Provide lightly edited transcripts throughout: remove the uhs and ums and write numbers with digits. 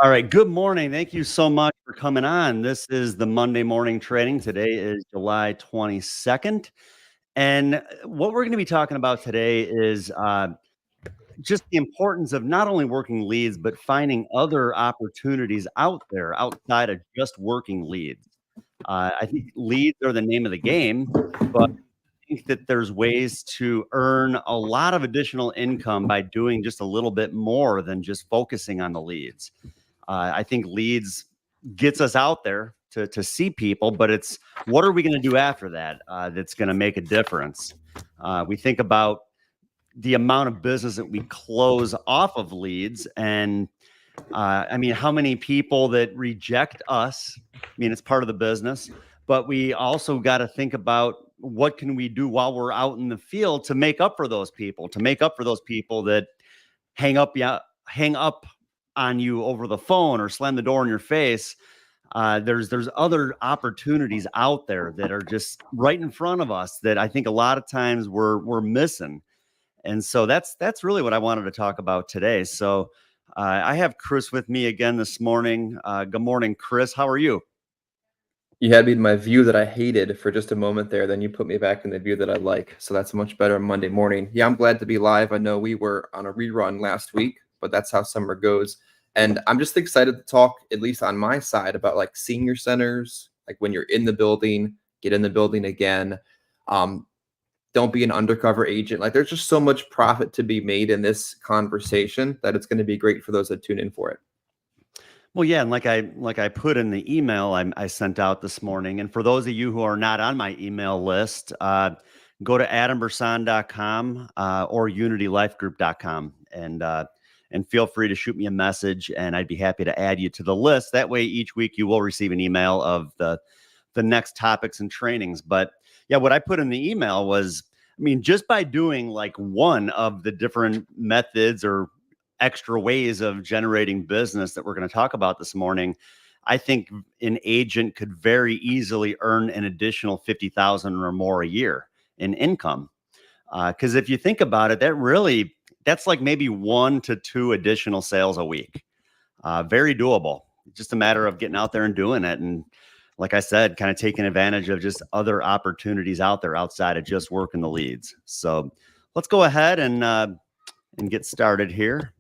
All right. Good morning. Thank you so much for coming on. This is the Monday morning training. Today is July 22nd. And what we're going to be talking about today is just the importance of not only working leads, but finding other opportunities out there outside of just working leads. I think leads are the name of the game, but I think that there's ways to earn a lot of additional income by doing just a little bit more than just focusing on the leads. I think leads gets us out there to see people, but it's what are we going to do after that that's going to make a difference. We think about the amount of business that we close off of leads, and I mean, how many people that reject us? I mean, it's part of the business, but we also got to think about what can we do while we're out in the field to make up for those people, that hang up, yeah, hang up on you over the phone or slam the door in your face. There's other opportunities out there that are just right in front of us that I think a lot of times we're missing. And so that's really what I wanted to talk about today. So I have Chris with me again this morning. Good morning, Chris. How are you? You had me in my view that I hated for just a moment there, then you put me back in the view that I like. So that's much better on Monday morning. Yeah, I'm glad to be live. I know we were on a rerun last week, but that's how summer goes. And I'm just excited to talk, at least on my side, about like senior centers, like when you're in the building, get in the building again. Um, don't be an undercover agent. Like there's just so much profit to be made in this conversation that it's going to be great for those that tune in for it. Well, yeah, and like I put in the email I sent out this morning, and for those of you who are not on my email list, go to adambersan.com or unitylifegroup.com and feel free to shoot me a message, and I'd be happy to add you to the list. That way, each week you will receive an email of the next topics and trainings. But yeah, what I put in the email was, I mean, just by doing like one of the different methods or extra ways of generating business that we're going to talk about this morning, I think an agent could very easily earn an additional 50,000 or more a year in income. Because if you think about it, that's like maybe 1 to 2 additional sales a week. Very doable. Just a matter of getting out there and doing it. And like I said, kind of taking advantage of just other opportunities out there outside of just working the leads. So let's go ahead and get started here.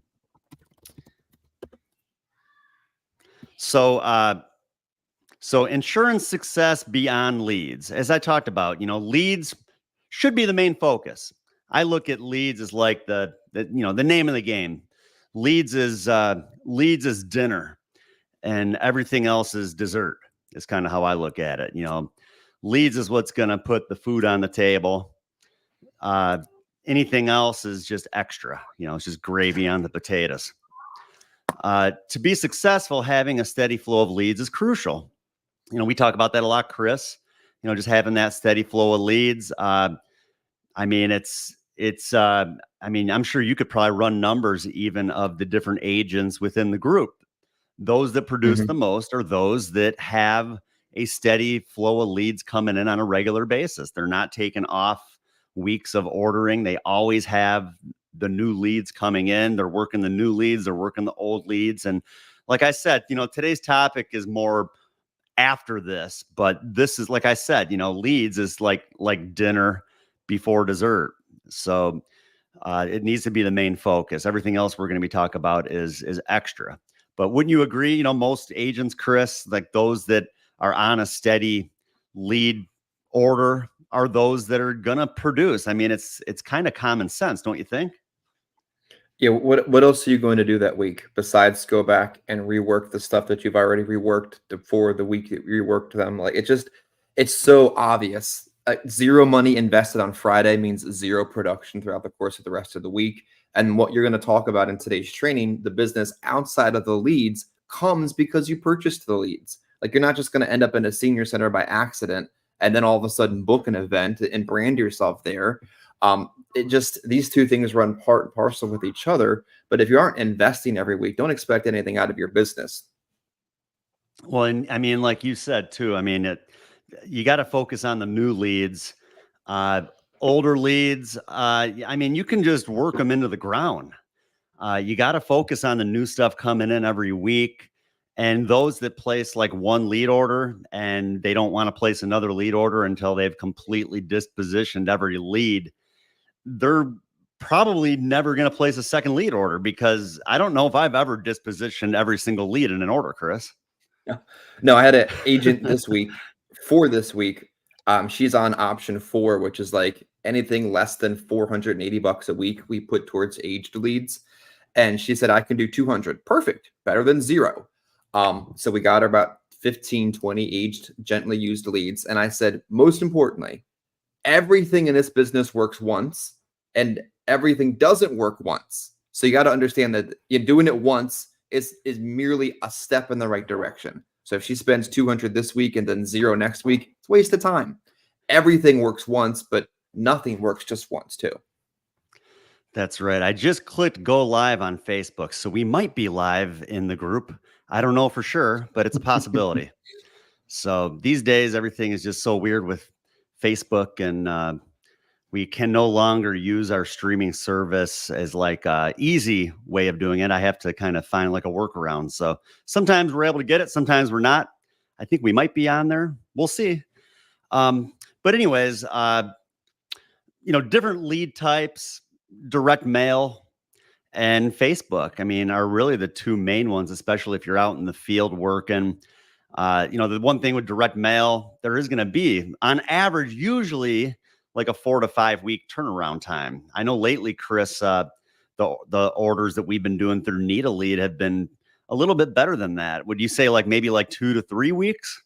So insurance success beyond leads. As I talked about, leads should be the main focus. I look at leads as like the name of the game. Leads is dinner, and everything else is dessert. Is kind of how I look at it. Leads is what's going to put the food on the table. Uh, Anything else is just extra. It's just gravy on the potatoes. To be successful, having a steady flow of leads is crucial. We talk about that a lot, Chris. Just having that steady flow of leads. I mean, I'm sure you could probably run numbers even of the different agents within the group. Those that produce the most are those that have a steady flow of leads coming in on a regular basis. They're not taking off weeks of ordering. They always have the new leads coming in. They're working the new leads. They're working the old leads. And like I said, today's topic is more after this, but this is, like I said, leads is like dinner before dessert. So it needs to be the main focus. Everything else we're going to be talking about is extra. But wouldn't you agree? Most agents, Chris, like those that are on a steady lead order are those that are going to produce. I mean, it's kind of common sense, don't you think? Yeah, what else are you going to do that week besides go back and rework the stuff that you've already reworked for the week that you reworked them? Like it's so obvious. Zero money invested on Friday means zero production throughout the course of the rest of the week. And what you're going to talk about in today's training, the business outside of the leads comes because you purchased the leads. Like you're not just going to end up in a senior center by accident and then all of a sudden book an event and brand yourself there. These two things run part and parcel with each other. But if you aren't investing every week, don't expect anything out of your business. Well, and I mean, like you said too, I mean, you got to focus on the new leads. Uh, Older leads, I mean, you can just work them into the ground. You got to focus on the new stuff coming in every week. And those that place like one lead order and they don't want to place another lead order until they've completely dispositioned every lead, they're probably never going to place a second lead order, because I don't know if I've ever dispositioned every single lead in an order, Chris. Yeah. No, I had an agent this week for this week. She's on option 4, which is like anything less than $480 a week we put towards aged leads. And she said, I can do 200. Perfect. Better than 0. So we got her about 15, 20 aged, gently used leads. And I said, most importantly, everything in this business works once and everything doesn't work once. So you got to understand that you're doing it once is merely a step in the right direction. So if she spends 200 this week and then 0 next week, it's a waste of time. Everything works once, but nothing works just once too. That's right. I just clicked go live on Facebook, so we might be live in the group. I don't know for sure, but it's a possibility. So these days, everything is just so weird with Facebook, and we can no longer use our streaming service as like a easy way of doing it. I have to kind of find like a workaround. So sometimes we're able to get it, sometimes we're not. I think we might be on there. We'll see. But anyways, different lead types, direct mail and Facebook, I mean, are really the two main ones, especially if you're out in the field working. The one thing with direct mail, there is going to be, on average, usually like a 4 to 5 week turnaround time. I know lately, Chris, the orders that we've been doing through Need a Lead have been a little bit better than that. Would you say like maybe like 2 to 3 weeks?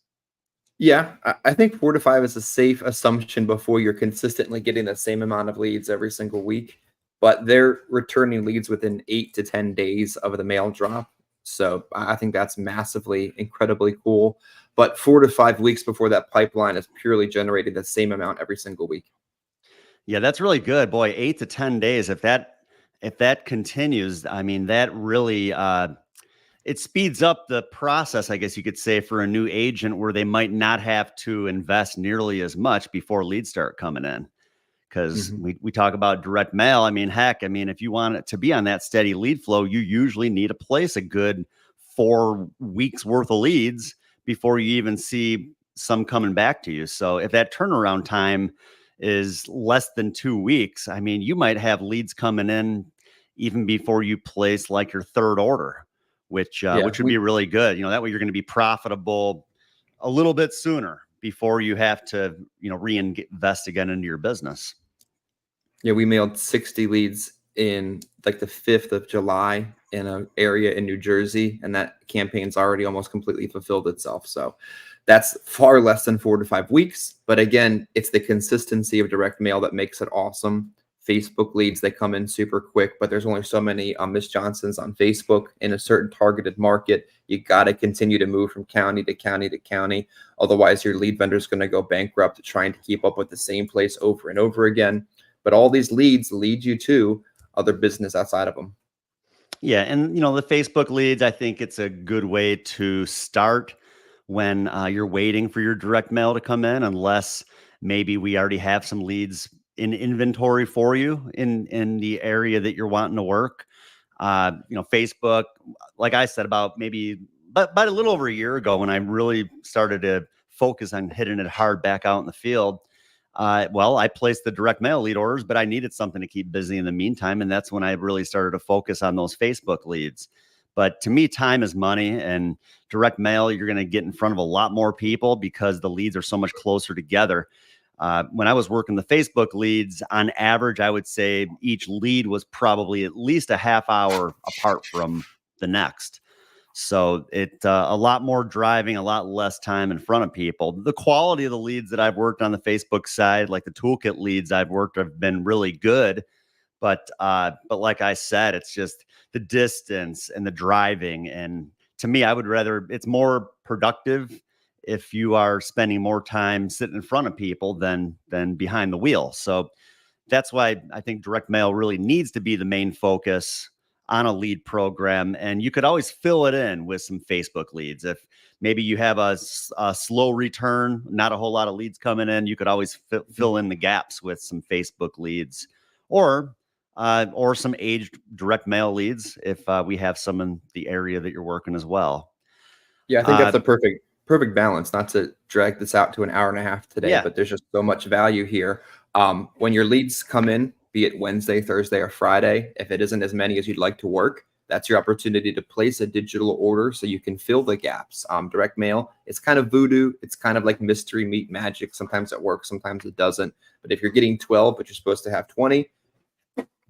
Yeah, I think 4 to 5 is a safe assumption before you're consistently getting the same amount of leads every single week. But they're returning leads within 8 to 10 days of the mail drop. So I think that's massively, incredibly cool. But 4 to 5 weeks before that pipeline is purely generating the same amount every single week. Yeah, that's really good. Boy, 8 to 10 days. If that continues, I mean, that really it speeds up the process, I guess you could say, for a new agent, where they might not have to invest nearly as much before leads start coming in. Because we talk about direct mail. I mean, heck, if you want it to be on that steady lead flow, you usually need to place a good 4 weeks worth of leads before you even see some coming back to you. So if that turnaround time is less than 2 weeks, I mean, you might have leads coming in even before you place like your third order, which would be really good. That way you're going to be profitable a little bit sooner before you have to, reinvest again into your business. Yeah, we mailed 60 leads in like the 5th of July in an area in New Jersey, and that campaign's already almost completely fulfilled itself. So that's far less than 4 to 5 weeks. But again, it's the consistency of direct mail that makes it awesome. Facebook leads, they come in super quick, but there's only so many Miss Johnsons on Facebook in a certain targeted market. You got to continue to move from county to county to county. Otherwise, your lead vendor is going to go bankrupt trying to keep up with the same place over and over again. But all these leads lead you to other business outside of them. Yeah. And, the Facebook leads, I think it's a good way to start when you're waiting for your direct mail to come in, unless maybe we already have some leads in inventory for you in the area that you're wanting to work. Facebook, like I said, about a little over a year ago, when I really started to focus on hitting it hard back out in the field. I placed the direct mail lead orders, but I needed something to keep busy in the meantime. And that's when I really started to focus on those Facebook leads. But to me, time is money, and direct mail, you're going to get in front of a lot more people because the leads are so much closer together. When I was working the Facebook leads, on average, I would say each lead was probably at least a half hour apart from the next. So it a lot more driving, a lot less time in front of people. The quality of the leads that I've worked on the Facebook side, like the toolkit leads I've worked, have been really good. But like I said, it's just the distance and the driving. And to me, I would rather, it's more productive if you are spending more time sitting in front of people than behind the wheel. So that's why I think direct mail really needs to be the main focus on a lead program. And you could always fill it in with some Facebook leads. If maybe you have a slow return, not a whole lot of leads coming in, you could always fill in the gaps with some Facebook leads. Or or some aged direct mail leads if we have some in the area that you're working as well. Yeah, I think that's Uh, the perfect balance. Not to drag this out to an hour and a half today, yeah, but there's just so much value here. When your leads come in, be it Wednesday, Thursday, or Friday, if it isn't as many as you'd like to work, that's your opportunity to place a digital order so you can fill the gaps. Direct mail, it's kind of voodoo. It's kind of like mystery meat magic. Sometimes it works, sometimes it doesn't. But if you're getting 12, but you're supposed to have 20,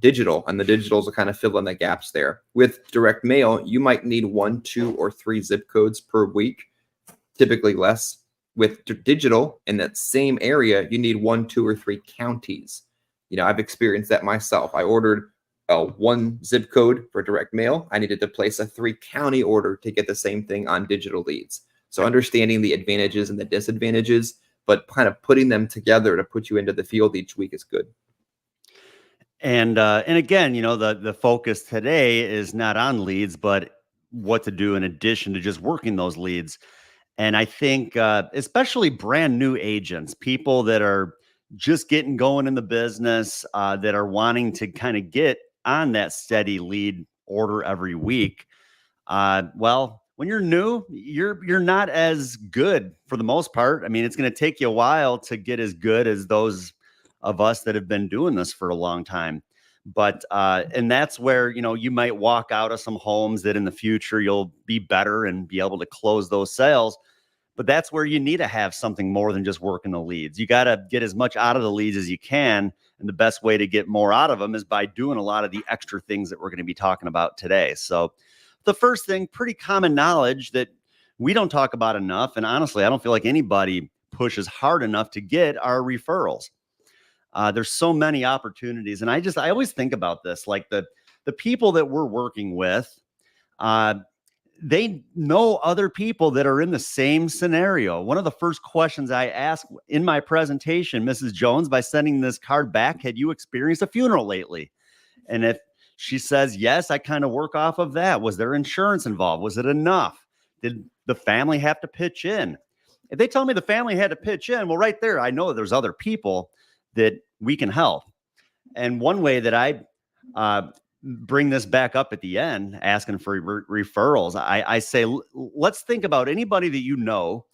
digital, and the digitals will kind of fill in the gaps there. With direct mail, you might need 1, 2, or 3 zip codes per week, typically less. With digital in that same area, you need 1, 2, or 3 counties. I've experienced that myself. I ordered 1 zip code for direct mail. I needed to place a 3 county order to get the same thing on digital leads. So understanding the advantages and the disadvantages, but kind of putting them together to put you into the field each week is good. and again, the focus today is not on leads, but what to do in addition to just working those leads. And I think, especially brand new agents, people that are just getting going in the business, that are wanting to kind of get on that steady lead order every week. Well, when you're new, you're not as good for the most part. I mean, it's going to take you a while to get as good as those of us that have been doing this for a long time. But and that's where you might walk out of some homes that in the future you'll be better and be able to close those sales. But that's where you need to have something more than just working the leads. You got to get as much out of the leads as you can. And the best way to get more out of them is by doing a lot of the extra things that we're going to be talking about today. So the first thing, pretty common knowledge that we don't talk about enough. And honestly, I don't feel like anybody pushes hard enough to get our referrals. There's so many opportunities. And I always think about this, like the people that we're working with, they know other people that are in the same scenario. One of the first questions I asked in my presentation, Mrs. Jones, by sending this card back, had you experienced a funeral lately? And if she says, yes, I kind of work off of that. Was there insurance involved? Was it enough? Did the family have to pitch in? If they tell me the family had to pitch in, well, right there, I know that there's other people that we can help. And one way that I bring this back up at the end, asking for referrals, I say, let's think about anybody that you know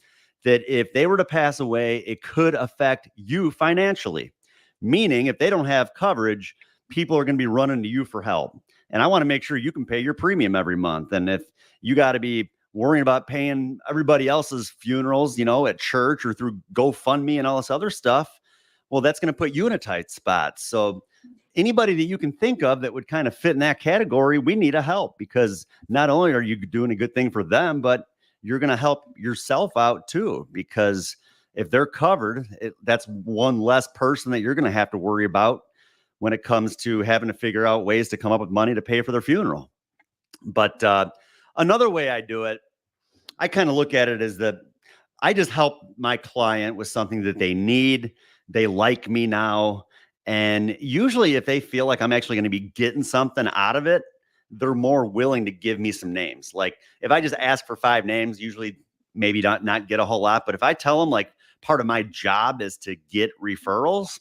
that if they were to pass away, it could affect you financially. Meaning, if they don't have coverage, people are going to be running to you for help. And I want to make sure you can pay your premium every month. And if you got to be worrying about paying everybody else's funerals, at church or through GoFundMe and all this other stuff, well, that's going to put you in a tight spot. So anybody that you can think of that would kind of fit in that category, we need a help, because not only are you doing a good thing for them, but you're going to help yourself out too, because if they're covered, that's one less person that you're going to have to worry about when it comes to having to figure out ways to come up with money to pay for their funeral. But another way I do it, I kind of look at it as that I just help my client with something that they need. They like me now. And usually if they feel like I'm actually going to be getting something out of it, they're more willing to give me some names. Like if I just ask for 5 names, usually maybe not get a whole lot. But if I tell them like part of my job is to get referrals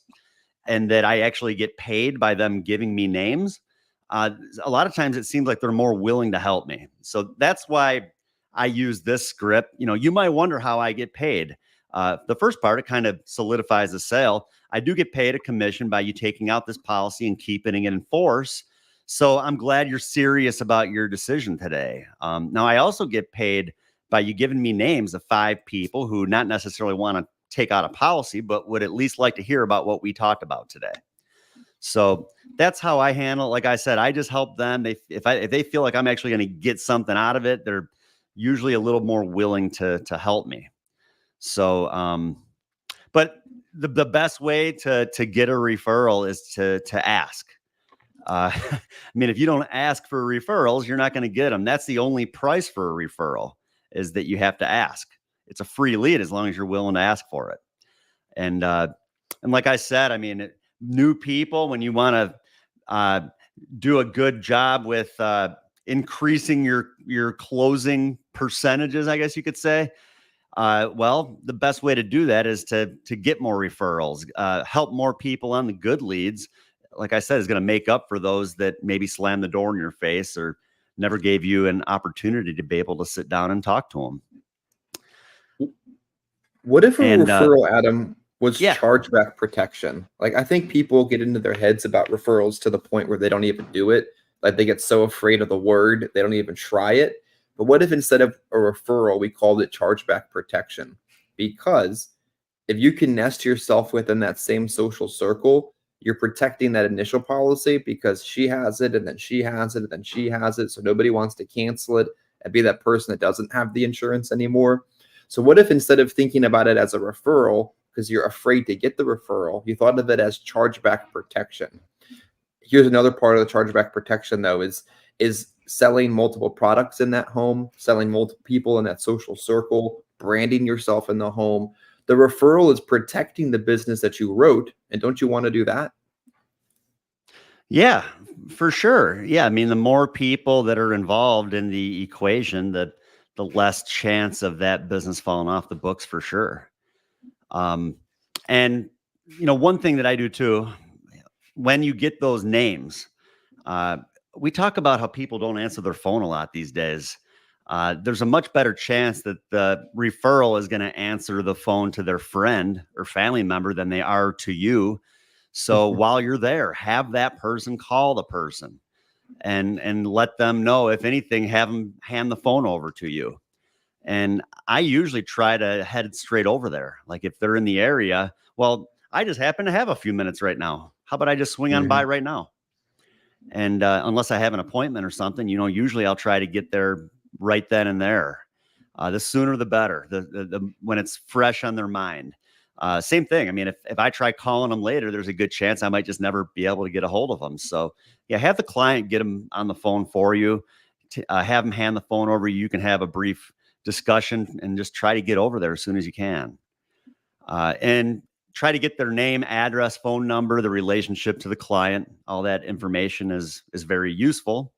and that I actually get paid by them giving me names, a lot of times it seems like they're more willing to help me. So that's why I use this script. You might wonder how I get paid. The first part, it kind of solidifies the sale. I do get paid a commission by you taking out this policy and keeping it in force. So I'm glad you're serious about your decision today. Now, I also get paid by you giving me names of 5 people who not necessarily want to take out a policy, but would at least like to hear about what we talked about today. So that's how I handle it. Like I said, I just help them. If they feel like I'm actually going to get something out of it, they're usually a little more willing to help me. So, but the best way to get a referral is to ask. I mean, if you don't ask for referrals, you're not going to get them. That's the only price for a referral, is that you have to ask. It's a free lead as long as you're willing to ask for it. And like I said, I mean, new people, when you want to do a good job with increasing your closing percentages, I guess you could say, well, the best way to do that is to get more referrals, help more people on the good leads, like I said, is going to make up for those that maybe slammed the door in your face or never gave you an opportunity to be able to sit down and talk to them. What if a And referral, Adam, was yeah, chargeback protection? Like, I think people get into their heads about referrals to the point where they don't even do it. Like, they get so afraid of the word, they don't even try it. But what if instead of a referral, we called it chargeback protection? Because if you can nest yourself within that same social circle, you're protecting that initial policy because she has it, and then she has it, and then she has it. So nobody wants to cancel it and be that person that doesn't have the insurance anymore. So what if instead of thinking about it as a referral, because you're afraid to get the referral, you thought of it as chargeback protection? Here's another part of the chargeback protection, though, is selling multiple products in that home, selling multiple people in that social circle, branding yourself in the home. The referral is protecting the business that you wrote. And don't you want to do that? yeah, for sure. Yeah, I mean, the more people that are involved in the equation, the less chance of that business falling off the books for sure. And one thing that I do too, when you get those names, we talk about how people don't answer their phone a lot these days. There's a much better chance that the referral is going to answer the phone to their friend or family member than they are to you. So while you're there, have that person call the person and let them know. If anything, have them hand the phone over to you. And I usually try to head straight over there. Like if they're in the area, well, I just happen to have a few minutes right now. How about I just swing on by right now? And unless I have an appointment or something, usually I'll try to get there right then and there. The sooner the better. The when it's fresh on their mind. Same thing. I mean, if I try calling them later, there's a good chance I might just never be able to get a hold of them. So yeah, have the client get them on the phone for you. Have them hand the phone over. You can have a brief discussion and just try to get over there as soon as you can. And try to get their name, address, phone number, the relationship to the client. All that information is very useful.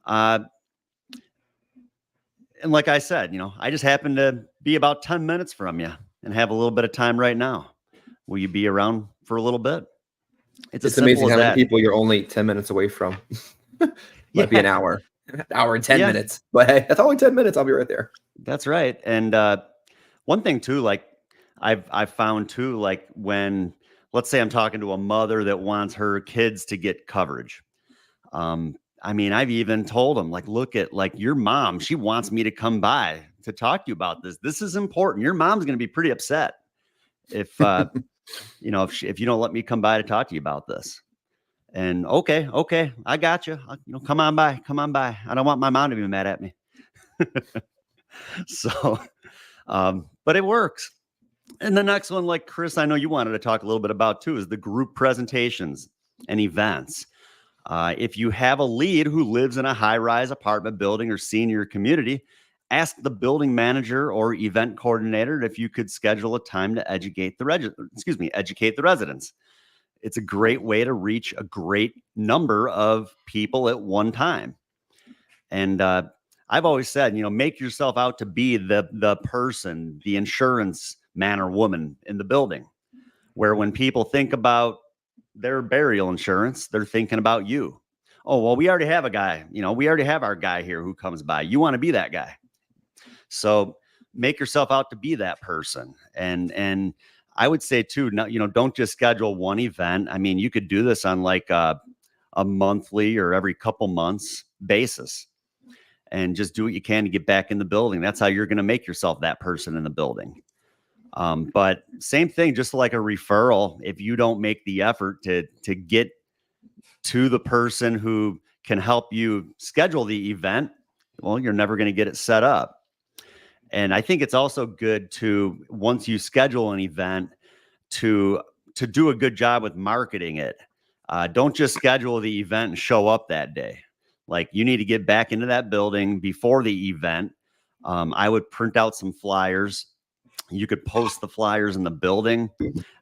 And like I said, I just happen to be about 10 minutes from you and have a little bit of time right now. Will you be around for a little bit? It's amazing how many people you're only 10 minutes away from. Might be an hour and 10 minutes, but hey, that's only 10 minutes. I'll be right there. That's right. And one thing too, like I've found too, like when, let's say I'm talking to a mother that wants her kids to get coverage. I mean, I've even told them, like, look at like your mom, she wants me to come by to talk to you about this. This is important. Your mom's going to be pretty upset if, if you don't let me come by to talk to you about this. And okay, I got you. Come on by. I don't want my mom to be mad at me. So, but it works. And the next one, like Chris, I know you wanted to talk a little bit about too, is the group presentations and events. If you have a lead who lives in a high-rise apartment building or senior community, ask the building manager or event coordinator if you could schedule a time to educate the residents. It's a great way to reach a great number of people at one time. And I've always said, make yourself out to be the person, the insurance man or woman in the building, where when people think about their burial insurance, they're thinking about you. Oh, well, we already have a guy, we already have our guy here who comes by. You want to be that guy. So make yourself out to be that person. And I would say too, don't just schedule one event. I mean, you could do this on like a monthly or every couple months basis and just do what you can to get back in the building. That's how you're going to make yourself that person in the building. But same thing, just like a referral, if you don't make the effort to get to the person who can help you schedule the event, well, you're never going to get it set up. And I think it's also good to, once you schedule an event, to do a good job with marketing it. Don't just schedule the event and show up that day. Like, you need to get back into that building before the event. I would print out some flyers. You could post the flyers in the building.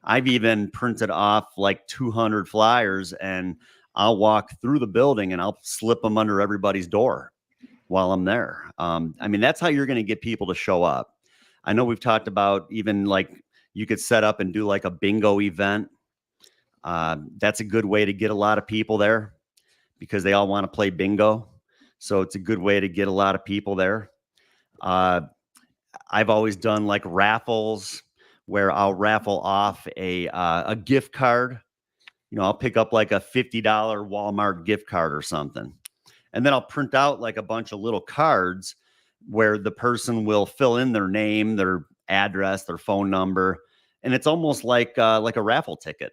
I've even printed off like 200 flyers, and I'll walk through the building and I'll slip them under everybody's door while I'm there. I mean, that's how you're going to get people to show up. I know we've talked about even like you could set up and do like a bingo event. That's a good way to get a lot of people there because they all want to play bingo. So it's a good way to get a lot of people there. I've always done like raffles where I'll raffle off a gift card. I'll pick up like a $50 Walmart gift card or something. And then I'll print out like a bunch of little cards where the person will fill in their name, their address, their phone number. And it's almost like a raffle ticket.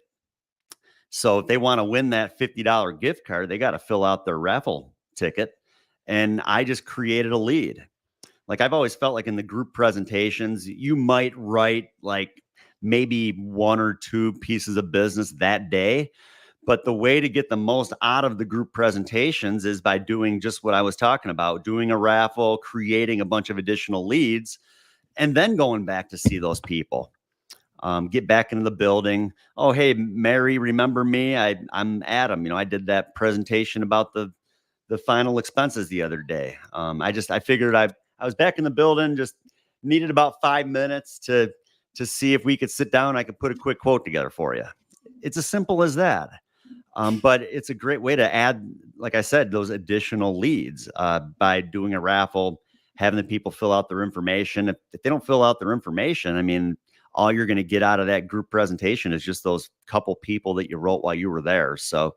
So if they want to win that $50 gift card, they got to fill out their raffle ticket. And I just created a lead. Like I've always felt like in the group presentations, you might write like maybe 1 or 2 pieces of business that day. But the way to get the most out of the group presentations is by doing just what I was talking about, doing a raffle, creating a bunch of additional leads, and then going back to see those people. Get back into the building. Oh, hey, Mary, remember me? I'm Adam. I did that presentation about the final expenses the other day. I figured I was back in the building, just needed about 5 minutes to see if we could sit down. I could put a quick quote together for you. It's as simple as that. But it's a great way to add, like I said, those additional leads by doing a raffle, having the people fill out their information. If they don't fill out their information, I mean, all you're going to get out of that group presentation is just those couple people that you wrote while you were there. So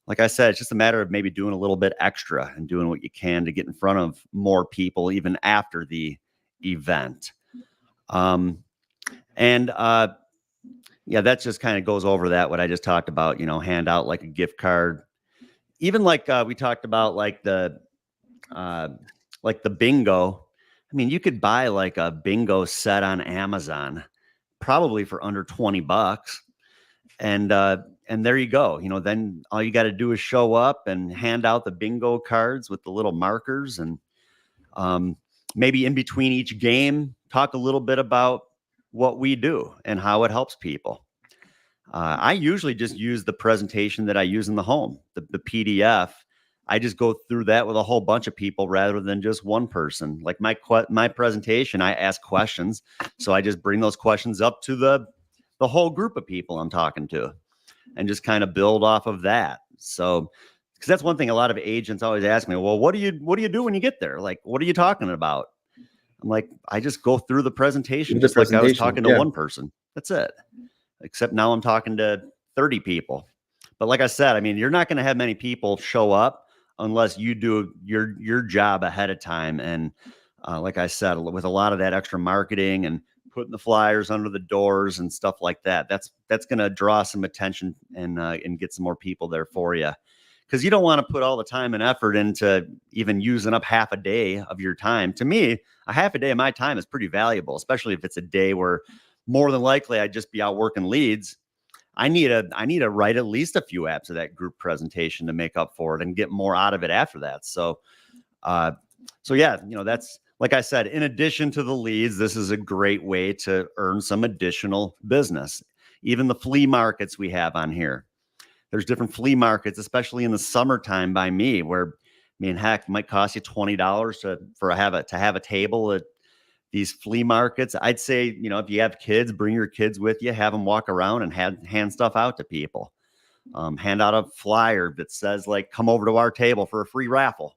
like I said, it's just a matter of maybe doing a little bit extra and doing what you can to get in front of more people even after the event. Yeah, that just kind of goes over that, what I just talked about, hand out like a gift card. Even like we talked about like the bingo. I mean, you could buy like a bingo set on Amazon, probably for under $20. And there you go. Then all you got to do is show up and hand out the bingo cards with the little markers. And maybe in between each game, talk a little bit about what we do and how it helps people. I usually just use the presentation that I use in the home, the PDF. I just go through that with a whole bunch of people rather than just one person. Like my presentation, I ask questions. So I just bring those questions up to the whole group of people I'm talking to and just kind of build off of that. So, because that's one thing a lot of agents always ask me, well, what do you do when you get there? Like, what are you talking about? I'm like, I just go through the presentation just like I was talking to one person. That's it. Except now I'm talking to 30 people. But like I said, I mean, you're not going to have many people show up unless you do your job ahead of time. And like I said, with a lot of that extra marketing and putting the flyers under the doors and stuff like that, that's going to draw some attention and get some more people there for you. Because you don't want to put all the time and effort into even using up half a day of your time. To me, a half a day of my time is pretty valuable, especially if it's a day where more than likely I'd just be out working leads. I need to write at least a few apps of that group presentation to make up for it and get more out of it after that. So yeah, that's, like I said, in addition to the leads, this is a great way to earn some additional business. Even the flea markets we have on here. There's different flea markets, especially in the summertime by me, where, heck, it might cost you $20 to have a table at these flea markets. I'd say, if you have kids, bring your kids with you, have them walk around and hand stuff out to people. Hand out a flyer that says like, come over to our table for a free raffle.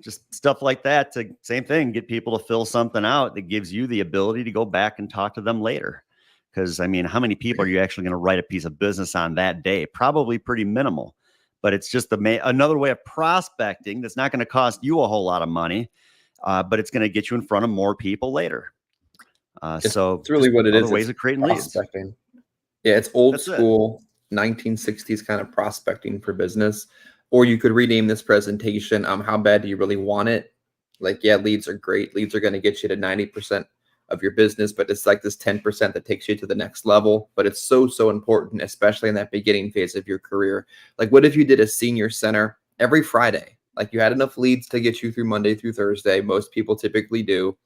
Just stuff like that. Same thing, get people to fill something out that gives you the ability to go back and talk to them later. Because how many people are you actually going to write a piece of business on that day? Probably pretty minimal, but it's just another way of prospecting that's not going to cost you a whole lot of money, but it's going to get you in front of more people later. So it's really what it is. Ways of creating prospecting. Leads. Yeah, it's old school 1960s kind of prospecting for business. Or you could rename this presentation, how bad do you really want it? Like, yeah, leads are great. Leads are going to get you to 90% of your business, but it's like this 10% that takes you to the next level. But it's so important, especially in that beginning phase of your career. Like, what if you did a senior center every Friday? Like, you had enough leads to get you through Monday through Thursday. Most people typically do.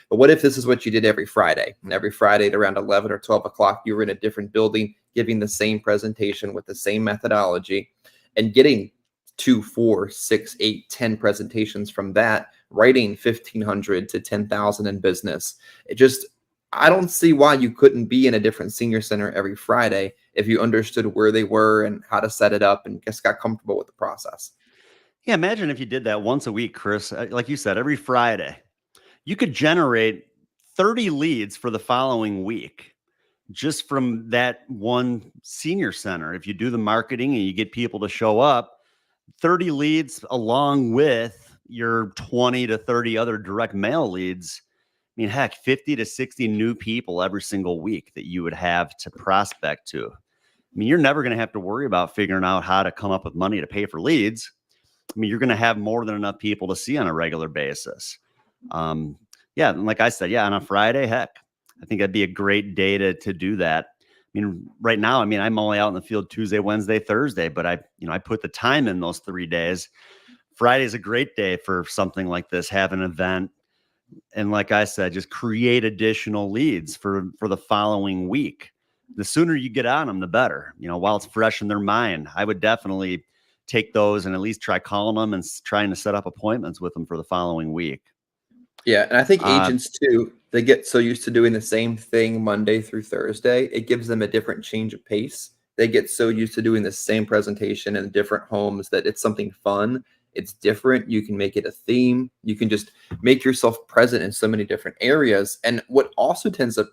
But what if this is what you did every Friday? And every Friday at around 11 or 12 o'clock, you were in a different building, giving the same presentation with the same methodology and getting 2, 4, 6, 8, 10 presentations from that, writing 1,500 to 10,000 in business. I don't see why you couldn't be in a different senior center every Friday if you understood where they were and how to set it up and just got comfortable with the process. Yeah, imagine if you did that once a week, Chris. Like you said, every Friday, you could generate 30 leads for the following week just from that one senior center. If you do the marketing and you get people to show up, 30 leads along with your 20 to 30 other direct mail leads. I mean, heck, 50 to 60 new people every single week that you would have to prospect to. I mean, you're never going to have to worry about figuring out how to come up with money to pay for leads. I mean, you're going to have more than enough people to see on a regular basis. Yeah, and like I said, yeah, on a Friday, heck, I think that'd be a great day to do that. I mean, right now, I mean, I'm only out in the field Tuesday, Wednesday, Thursday, but I put the time in those 3 days. Friday is a great day for something like this, have an event. And like I said, just create additional leads for the following week. The sooner you get on them, the better, while it's fresh in their mind. I would definitely take those and at least try calling them and trying to set up appointments with them for the following week. Yeah, and I think agents too, they get so used to doing the same thing Monday through Thursday, it gives them a different change of pace. They get so used to doing the same presentation in different homes that it's something fun. It's different. You can make it a theme. You can just make yourself present in so many different areas. And what also tends to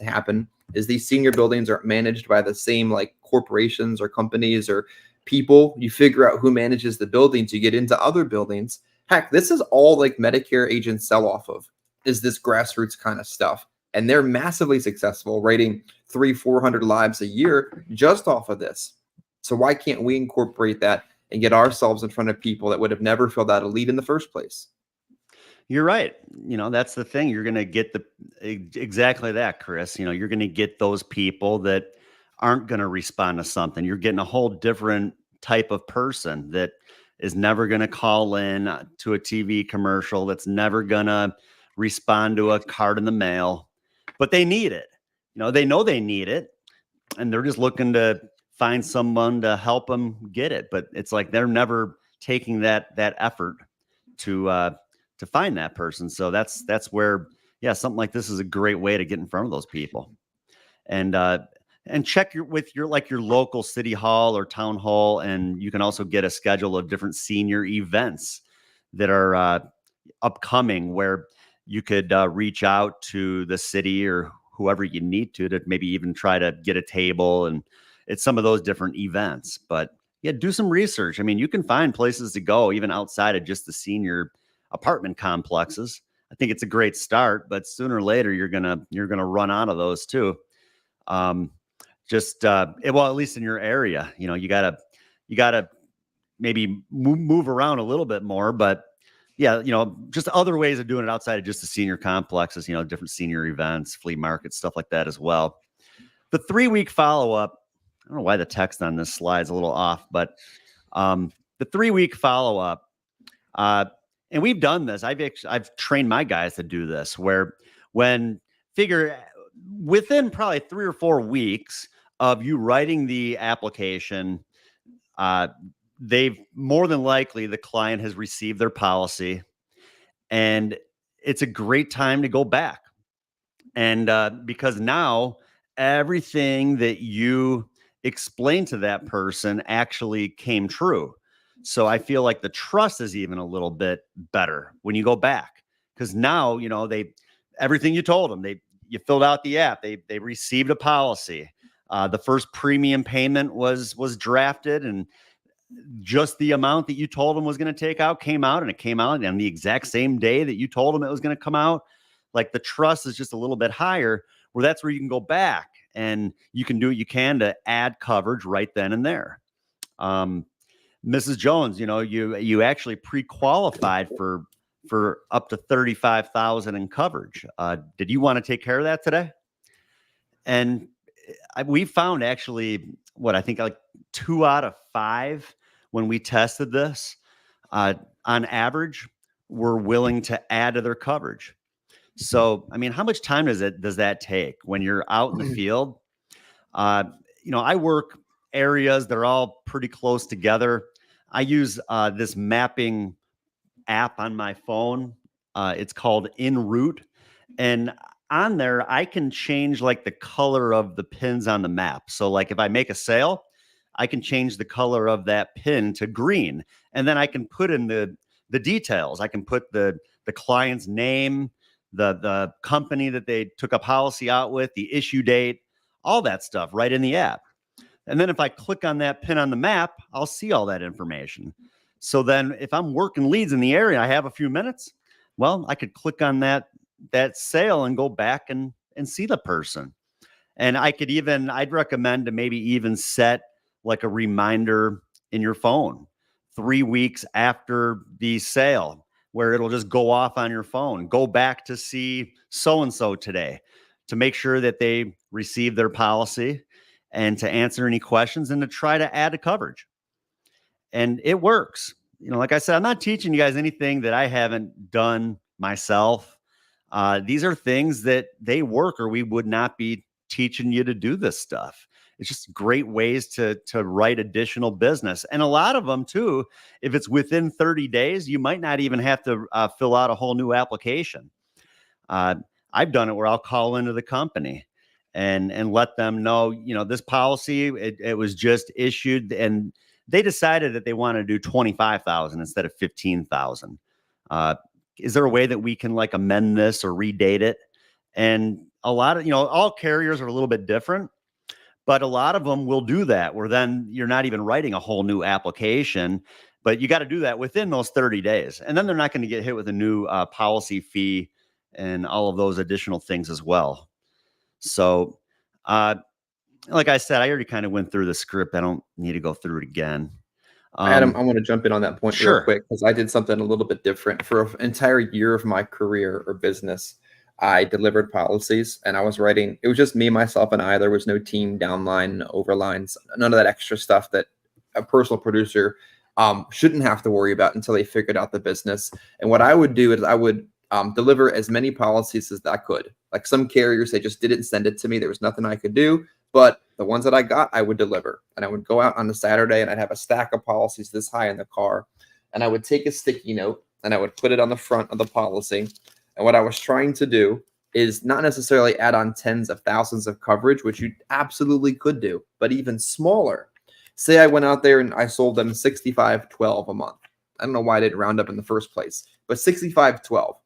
happen is these senior buildings are managed by the same like corporations or companies or people. You figure out who manages the buildings. You get into other buildings. Heck, this is all like Medicare agents sell off of, is this grassroots kind of stuff. And they're massively successful, writing 300-400 lives a year just off of this. So why can't we incorporate that and get ourselves in front of people that would have never filled out a lead in the first place? You're right. That's the thing. You're going to get exactly that, Chris. You're going to get those people that aren't going to respond to something. You're getting a whole different type of person that is never going to call in to a TV commercial, that's never going to respond to a card in the mail, but they need it. They know they need it, and they're just looking to find someone to help them get it. But it's like they're never taking that effort to find that person. So that's where, yeah, something like this is a great way to get in front of those people. And check with your local city hall or town hall, and you can also get a schedule of different senior events that are upcoming, where you could reach out to the city or whoever you need to maybe even try to get a table, and it's some of those different events. But yeah, do some research. I mean, you can find places to go even outside of just the senior apartment complexes. I think it's a great start, but sooner or later you're gonna run out of those too. Well, at least in your area, you gotta maybe move around a little bit more, but yeah, just other ways of doing it outside of just the senior complexes, different senior events, flea markets, stuff like that as well. The 3-week follow-up, I don't know why the text on this slide is a little off, but the 3-week follow-up, and we've done this. I've trained my guys to do this, where within probably 3 or 4 weeks of you writing the application, they've more than likely, the client has received their policy, and it's a great time to go back. And because now everything that you explained to that person actually came true. So I feel like the trust is even a little bit better when you go back, because now, everything you told them, you filled out the app, they received a policy. The first premium payment was drafted, and just the amount that you told them was going to take out came out, and it came out on the exact same day that you told them it was going to come out. Like, the trust is just a little bit higher, where that's where you can go back and you can do what you can to add coverage right then and there. Mrs. Jones, you actually pre-qualified for up to $35,000 in coverage. Did you want to take care of that today? And we found actually, I think like 2 out of 5 when we tested this, on average, were willing to add to their coverage. So, I mean, how much time does that take when you're out in the field? I work areas that are all pretty close together. I use this mapping app on my phone. It's called En Route. And on there, I can change like the color of the pins on the map. So like if I make a sale, I can change the color of that pin to green. And then I can put in the details. I can put the client's name, the company that they took a policy out with, the issue date, all that stuff right in the app. And then if I click on that pin on the map, I'll see all that information. So then if I'm working leads in the area, I have a few minutes, well, I could click on that sale and go back and see the person. And I'd recommend to maybe even set like a reminder in your phone 3 weeks after the sale, where it'll just go off on your phone. Go back to see so and so today to make sure that they receive their policy and to answer any questions and to try to add a coverage. And it works. Like I said, I'm not teaching you guys anything that I haven't done myself. These are things that they work, or we would not be teaching you to do this stuff. It's just great ways to write additional business. And a lot of them too, if it's within 30 days, you might not even have to fill out a whole new application. I've done it where I'll call into the company and let them know, this policy, it was just issued and they decided that they want to do 25,000 instead of 15,000. Is there a way that we can like amend this or redate it? And a lot of, all carriers are a little bit different, but a lot of them will do that, where then you're not even writing a whole new application, but you got to do that within those 30 days. And then they're not going to get hit with a new policy fee and all of those additional things as well. So, like I said, I already kind of went through the script. I don't need to go through it again. Adam, I want to jump in on that point Sure. real quick, because I did something a little bit different. For an entire year of my career or business, I delivered policies, and I was writing. It was just me, myself, and I. There was no team, downline, no overlines, none of that extra stuff that a personal producer shouldn't have to worry about until they figured out the business. And what I would do is I would deliver as many policies as I could. Like some carriers, they just didn't send it to me. There was nothing I could do. But the ones that I got, I would deliver. And I would go out on a Saturday and I'd have a stack of policies this high in the car. And I would take a sticky note and I would put it on the front of the policy. And what I was trying to do is not necessarily add on tens of thousands of coverage, which you absolutely could do, but even smaller. Say I went out there and I sold them 6512 a month. I don't know why I didn't round up in the first place, but 6512.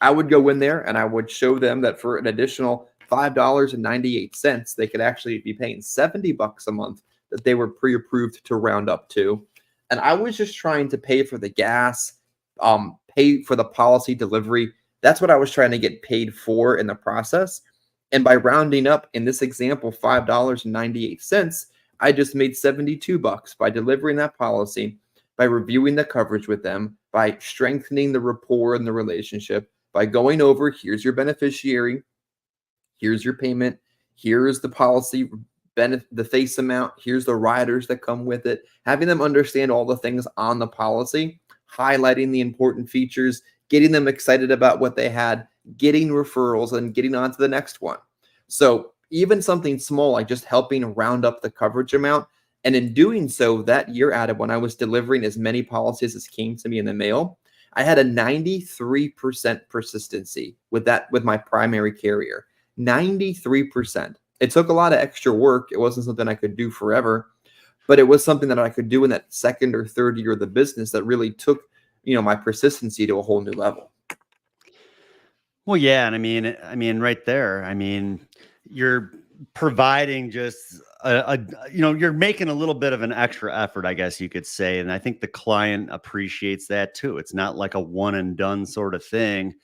I would go in there and I would show them that for an additional $5.98, they could actually be paying $70 a month that they were pre-approved to round up to. And I was just trying to pay for the gas, pay for the policy delivery. That's what I was trying to get paid for in the process. And by rounding up in this example, $5.98, I just made $72 by delivering that policy, by reviewing the coverage with them, by strengthening the rapport and the relationship, by going over, here's your beneficiary, here's your payment, here's the policy the face amount, here's the riders that come with it, having them understand all the things on the policy, highlighting the important features, getting them excited about what they had, getting referrals, and getting on to the next one. So even something small like just helping round up the coverage amount. And in doing so, that year, Adam, when I was delivering as many policies as came to me in the mail, I had a 93% persistency with my primary carrier. 93%. It took a lot of extra work. It wasn't something I could do forever, but it was something that I could do in that second or third year of the business that really took, my persistency to a whole new level. Well, yeah, and I mean, right there, you're providing just you're making a little bit of an extra effort, I guess you could say, and I think the client appreciates that too. It's not like a one and done sort of thing.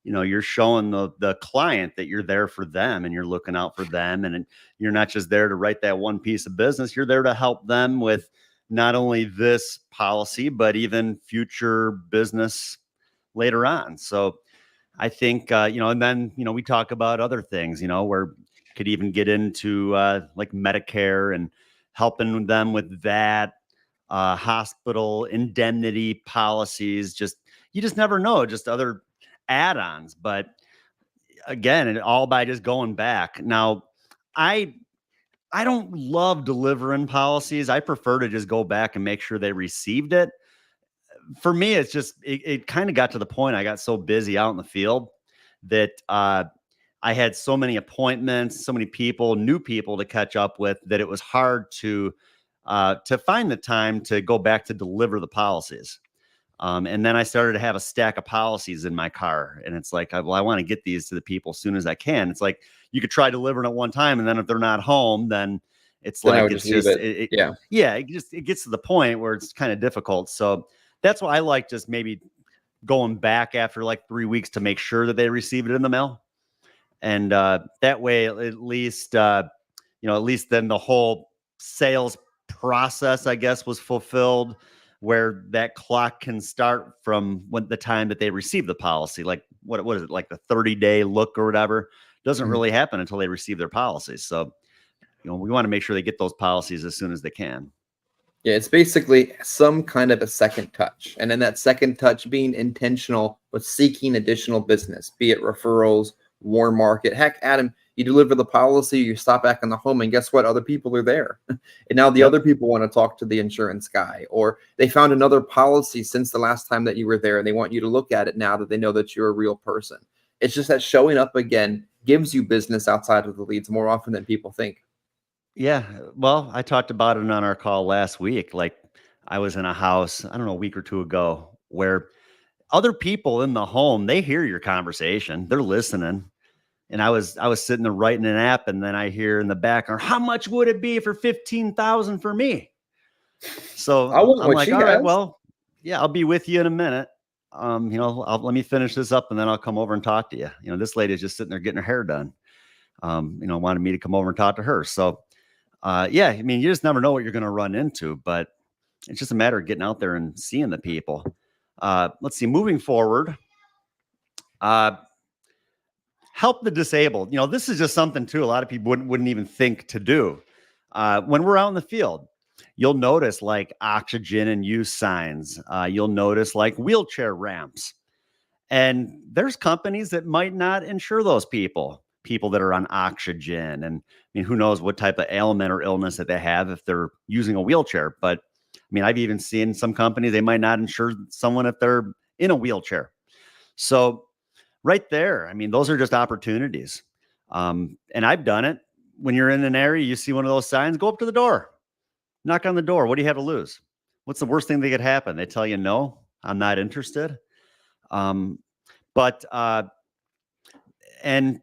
You're showing the client that you're there for them and you're looking out for them, and you're not just there to write that one piece of business. You're there to help them with not only this policy, but even future business later on. So I think, and then, we talk about other things, where could even get into like Medicare and helping them with that, hospital indemnity policies. You just never know, just other add-ons. But again, it all by just going back. Now, I don't love delivering policies. I prefer to just go back and make sure they received it. For me, it's just, it kind of got to the point I got so busy out in the field that I had so many appointments, so many people, new people to catch up with, that it was hard to find the time to go back to deliver the policies. And then I started to have a stack of policies in my car. And it's like, well, I want to get these to the people as soon as I can. It's like you could try delivering at one time, and then if they're not home, then it's Then I like would it's just leave just it. Yeah. yeah, it gets to the point where it's kind of difficult. So that's why I like just maybe going back after like 3 weeks to make sure that they receive it in the mail. And that way, at least at least then the whole sales process, I guess, was fulfilled, where that clock can start from when the time that they receive the policy. Like what is it, like the 30-day look or whatever, doesn't Mhm. really happen until they receive their policies. So we want to make sure they get those policies as soon as they can. Yeah, it's basically some kind of a second touch. And then that second touch being intentional with seeking additional business, be it referrals, warm market. Heck, Adam, you deliver the policy, you stop back in the home, and guess what? Other people are there. And now the Yep. other people want to talk to the insurance guy, or they found another policy since the last time that you were there, and they want you to look at it now that they know that you're a real person. It's just that showing up again gives you business outside of the leads more often than people think. Yeah. Well, I talked about it on our call last week. Like I was in a house, I don't know, a week or two ago, where other people in the home, they hear your conversation, they're listening. And I was sitting there writing an app, and then I hear in the background, how much would it be for 15,000 for me? I So want I'm what like, she all right, has. well, yeah, I'll be with you in a minute. Let me finish this up, and then I'll come over and talk to you. This lady is just sitting there getting her hair done. Wanted me to come over and talk to her. So yeah, I mean, you just never know what you're going to run into, but it's just a matter of getting out there and seeing the people. Let's see, moving forward, uh, help the disabled. This is just something too, a lot of people wouldn't even think to do. When we're out in the field, you'll notice like oxygen and use signs. You'll notice like wheelchair ramps. And there's companies that might not insure those people that are on oxygen. And I mean, who knows what type of ailment or illness that they have if they're using a wheelchair. But I mean, I've even seen some companies, they might not insure someone if they're in a wheelchair. So right there, I mean, those are just opportunities. And I've done it. When you're in an area, you see one of those signs, go up to the door, knock on the door. What do you have to lose? What's the worst thing that could happen? They tell you, no, I'm not interested. Um, but and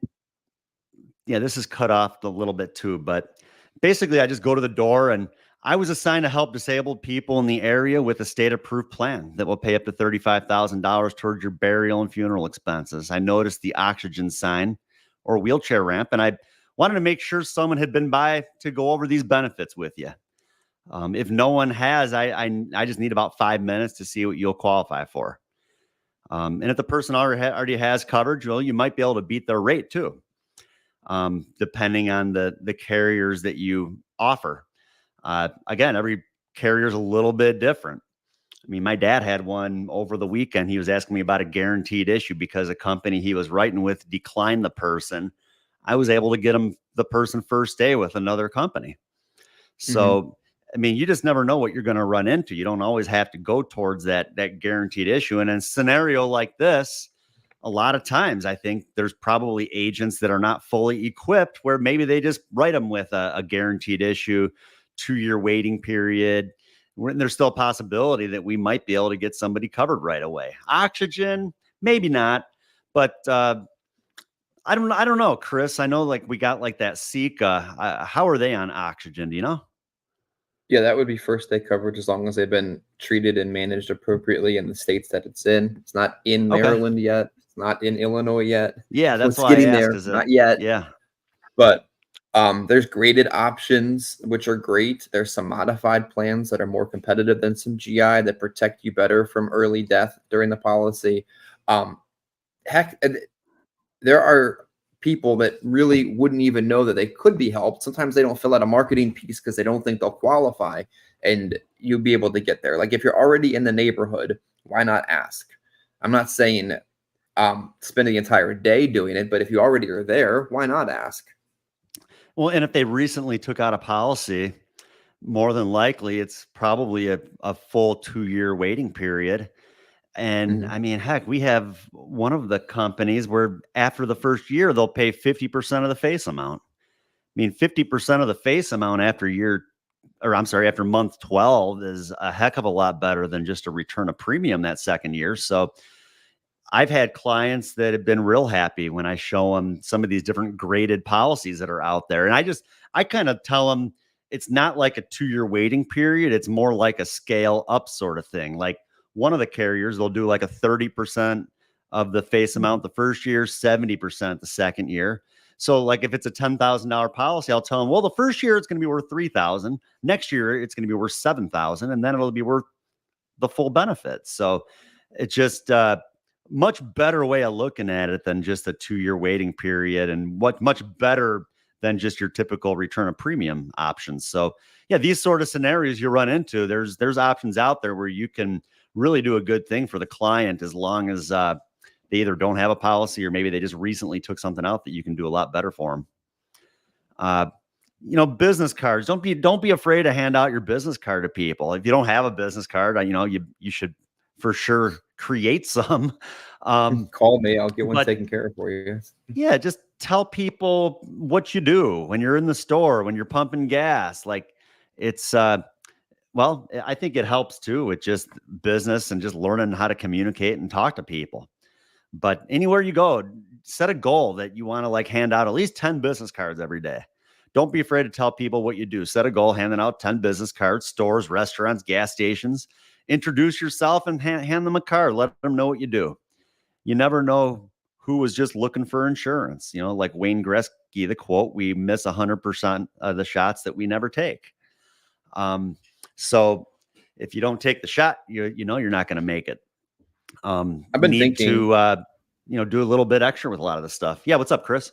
yeah, this is cut off a little bit too, but basically I just go to the door, and I was assigned to help disabled people in the area with a state approved plan that will pay up to $35,000 towards your burial and funeral expenses. I noticed the oxygen sign or wheelchair ramp, and I wanted to make sure someone had been by to go over these benefits with you. If no one has, I just need about 5 minutes to see what you'll qualify for. And if the person already has coverage, well, you might be able to beat their rate too, depending on the carriers that you offer. Again, every carrier is a little bit different. I mean, my dad had one over the weekend. He was asking me about a guaranteed issue because a company he was writing with declined the person. I was able to get him the person first day with another company. Mhm. So, I mean, you just never know what you're going to run into. You don't always have to go towards that guaranteed issue. And in a scenario like this, a lot of times I think there's probably agents that are not fully equipped, where maybe they just write them with a guaranteed issue, 2-year waiting period. There's still a possibility that we might be able to get somebody covered right away. Oxygen, maybe not, but I don't know, Chris. I know like we got like that Sika. How are they on oxygen? Do you know? Yeah, that would be first day coverage as long as they've been treated and managed appropriately in the states that it's in. It's not in Okay. Maryland yet. It's not in Illinois yet. Yeah, that's It's why I getting asked. there. Is it? Not yet. Yeah. But there's graded options, which are great. There's some modified plans that are more competitive than some GI that protect you better from early death during the policy. Um, heck, there are people that really wouldn't even know that they could be helped. Sometimes they don't fill out a marketing piece because they don't think they'll qualify, and you'll be able to get there. Like if you're already in the neighborhood, why not ask? I'm not saying spend the entire day doing it, but if you already are there, why not ask? Well, and if they recently took out a policy, more than likely it's probably a full 2-year waiting period. And Mhm. I mean, heck, we have one of the companies where after the first year, they'll pay 50% of the face amount. I mean, 50% of the face amount after year, or I'm sorry, after month 12 is a heck of a lot better than just a return of premium that second year. So I've had clients that have been real happy when I show them some of these different graded policies that are out there. And I kind of tell them it's not like a 2 year waiting period. It's more like a scale up sort of thing. Like one of the carriers, they'll do like a 30% of the face amount the first year, 70% the second year. So like if it's a $10,000 policy, I'll tell them, well, the first year it's going to be worth 3,000. Next year it's going to be worth 7,000, and then it'll be worth the full benefits. So it's just much better way of looking at it than just a 2 year waiting period, and what much better than just your typical return of premium options. So yeah, these sort of scenarios you run into, there's options out there where you can really do a good thing for the client as long as they either don't have a policy or maybe they just recently took something out that you can do a lot better for them. Uh, business cards. Don't be afraid to hand out your business card to people. If you don't have a business card, you should for sure create some. Call me. I'll get one But taken care of for you. yeah, just tell people what you do when you're in the store, when you're pumping gas. Like it's well, I think it helps too with just business and just learning how to communicate and talk to people. But anywhere you go, set a goal that you want to like hand out at least 10 business cards every day. Don't be afraid to tell people what you do. Set a goal, handing out 10 business cards, stores, restaurants, gas stations. Introduce yourself and hand them a card. Let them know what you do. You never know who was just looking for insurance. Like Wayne Gretzky, the quote, we miss 100% of the shots that we never take. So if you don't take the shot, you're not going to make it. I've been Need thinking. to do a little bit extra with a lot of this stuff. Yeah, what's up, Chris?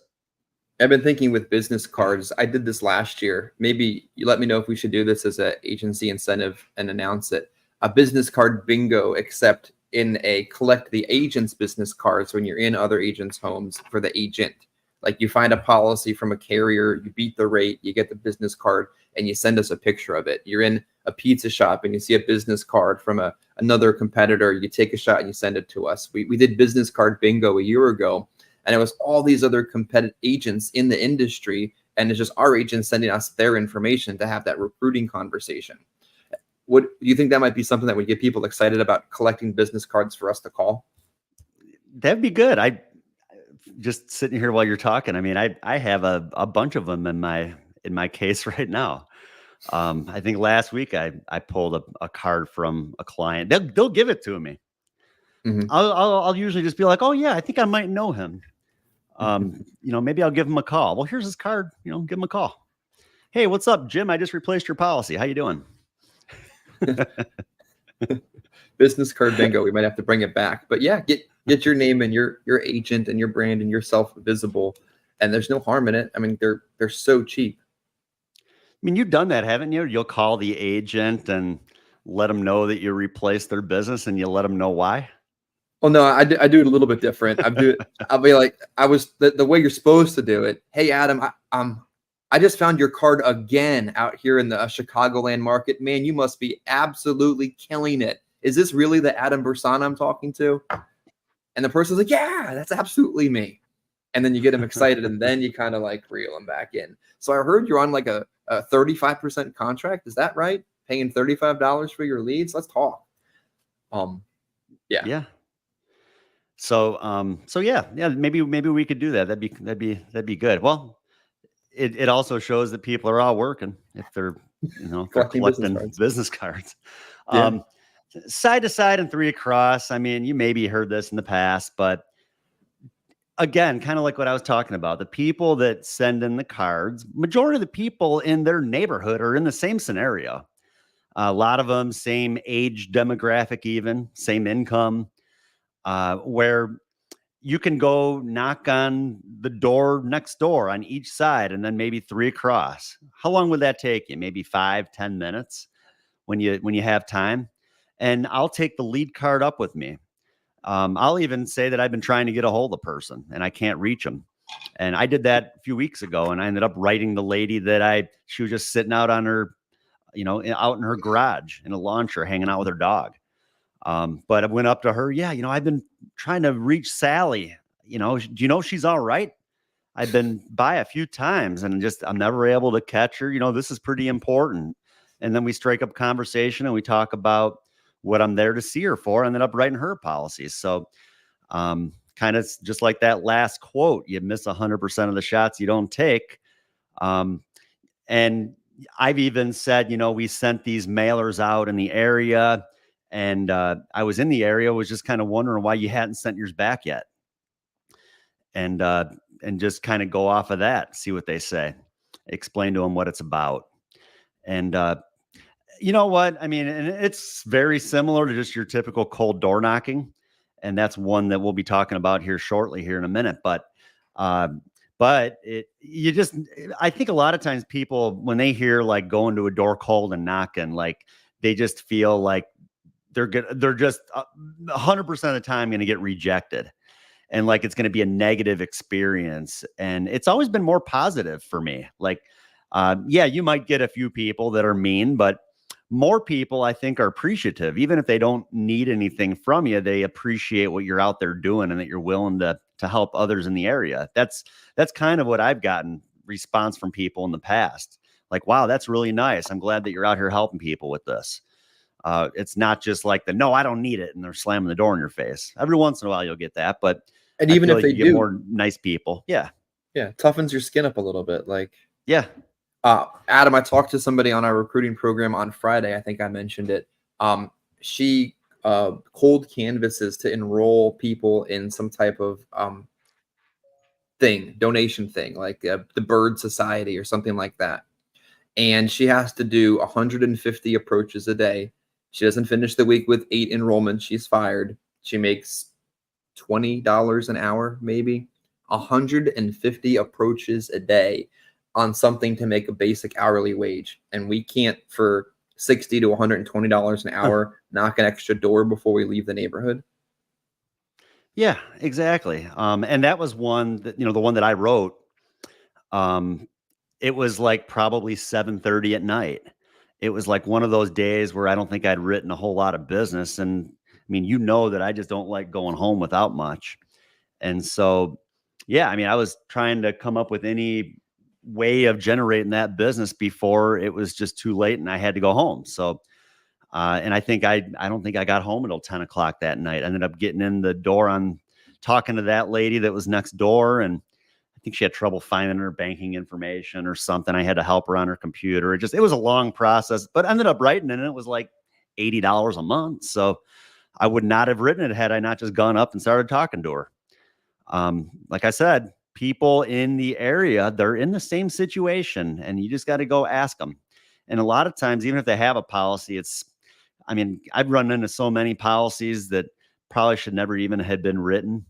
I've been thinking with business cards. I did this last year. Maybe you let me know if we should do this as an agency incentive and announce it. A business card bingo, except in a collect the agent's business cards when you're in other agents' homes for the agent. Like you find a policy from a carrier, you beat the rate, you get the business card, and you send us a picture of it. You're in a pizza shop and you see a business card from another competitor, you take a shot and you send it to us. We did business card bingo a year ago, and it was all these other competitive agents in the industry, and it's just our agents sending us their information to have that recruiting conversation. Do you think that might be something that would get people excited about collecting business cards for us to call? That'd be good. I just sitting here while you're talking. I mean, I have a bunch of them in my case right now. I think last week I pulled a card from a client. They'll give it to me. Mhm. I'll usually just be like, oh yeah, I think I might know him. Maybe I'll give him a call. Well, here's his card. Give him a call. Hey, what's up, Jim? I just replaced your policy. How you doing? Business card bingo. We might have to bring it back, but yeah, get your name and your agent and your brand and yourself visible, and there's no harm in it. I mean, they're so cheap. I mean, you've done that, haven't you? You'll call the agent and let them know that you replaced their business, and you let them know why. Oh no, I do it a little bit different. I'll be like, I was the way you're supposed to do it. Hey, Adam, I just found your card again out here in the Chicagoland market. Man, you must be absolutely killing it. Is this really the Adam Bersana I'm talking to? And the person's like, yeah, that's absolutely me. And then you get them excited, and then you kind of like reel them back in. So I heard you're on like a 35% contract. Is that right? Paying $35 for your leads? Let's talk. Yeah. Yeah. So yeah, maybe we could do that. That'd be good. Well, it also shows that people are all working if they're Collecting collecting business cards. business cards. Yeah. Side to side and three across. I mean, you maybe heard this in the past, but again, kind of like what I was talking about, the people that send in the cards, majority of the people in their neighborhood are in the same scenario. A lot of them, same age demographic, even same income, where you can go knock on the door next door on each side and then maybe three across. How long would that take you? Maybe 5-10 minutes when you have time. And I'll take the lead card up with me. I'll even say that I've been trying to get a hold of the person and I can't reach them. And I did that a few weeks ago, and I ended up writing the lady that she was just sitting out on her, out in her garage in a lawn chair, hanging out with her dog. But I went up to her. Yeah, I've been trying to reach Sally. Do you know she's all right? I've been by a few times and I'm never able to catch her. This is pretty important. And then we strike up conversation and we talk about what I'm there to see her for. I ended up writing her policies. So, kind of just like that last quote, you miss 100% of the shots you don't take. And I've even said, we sent these mailers out in the area, and I was in the area, was just kind of wondering why you hadn't sent yours back yet. And just kind of go off of that, see what they say, explain to them what it's about. And you know what? I mean, and it's very similar to just your typical cold door knocking. And that's one that we'll be talking about here shortly, here in a minute. But I think a lot of times people, when they hear like going to a door cold and knocking, like they just feel like they're just 100% of the time going to get rejected. And like, it's going to be a negative experience. And it's always been more positive for me. Like, yeah, you might get a few people that are mean, but more people, I think, are appreciative. Even if they don't need anything from you, they appreciate what you're out there doing and that you're willing to help others in the area. That's kind of what I've gotten response from people in the past. Like, wow, that's really nice. I'm glad that you're out here helping people with this. It's not just like no, I don't need it, and they're slamming the door in your face. Every once in a while you'll get that, but and even if like they get more nice people. Yeah. Toughens your skin up a little bit. Like, yeah. Adam, I talked to somebody on our recruiting program on Friday. I think I mentioned it. She cold canvases to enroll people in some type of donation thing, like the Bird Society or something like that. And she has to do 150 approaches a day. She doesn't finish the week with 8 enrollments. She's fired. She makes $20 an hour, maybe 150 approaches a day on something to make a basic hourly wage. And we can't, for $60 to $120 an hour, knock an extra door before we leave the neighborhood. Yeah, exactly. And that was one that, the one that I wrote, it was like probably 7:30 at night. It was like one of those days where I don't think I'd written a whole lot of business. And I mean, that I just don't like going home without much. And so, yeah, I mean, I was trying to come up with any way of generating that business before it was just too late and I had to go home. So, and I don't think I got home until 10 o'clock that night. I ended up getting in the door on talking to that lady that was next door. And I think she had trouble finding her banking information or something. I had to help her on her computer. It was a long process, but ended up writing it, and it was like $80 a month. So I would not have written it had I not just gone up and started talking to her. Like I said, people in the area, they're in the same situation, and you just got to go ask them. And a lot of times, even if they have a policy, I've run into so many policies that probably should never even have been written.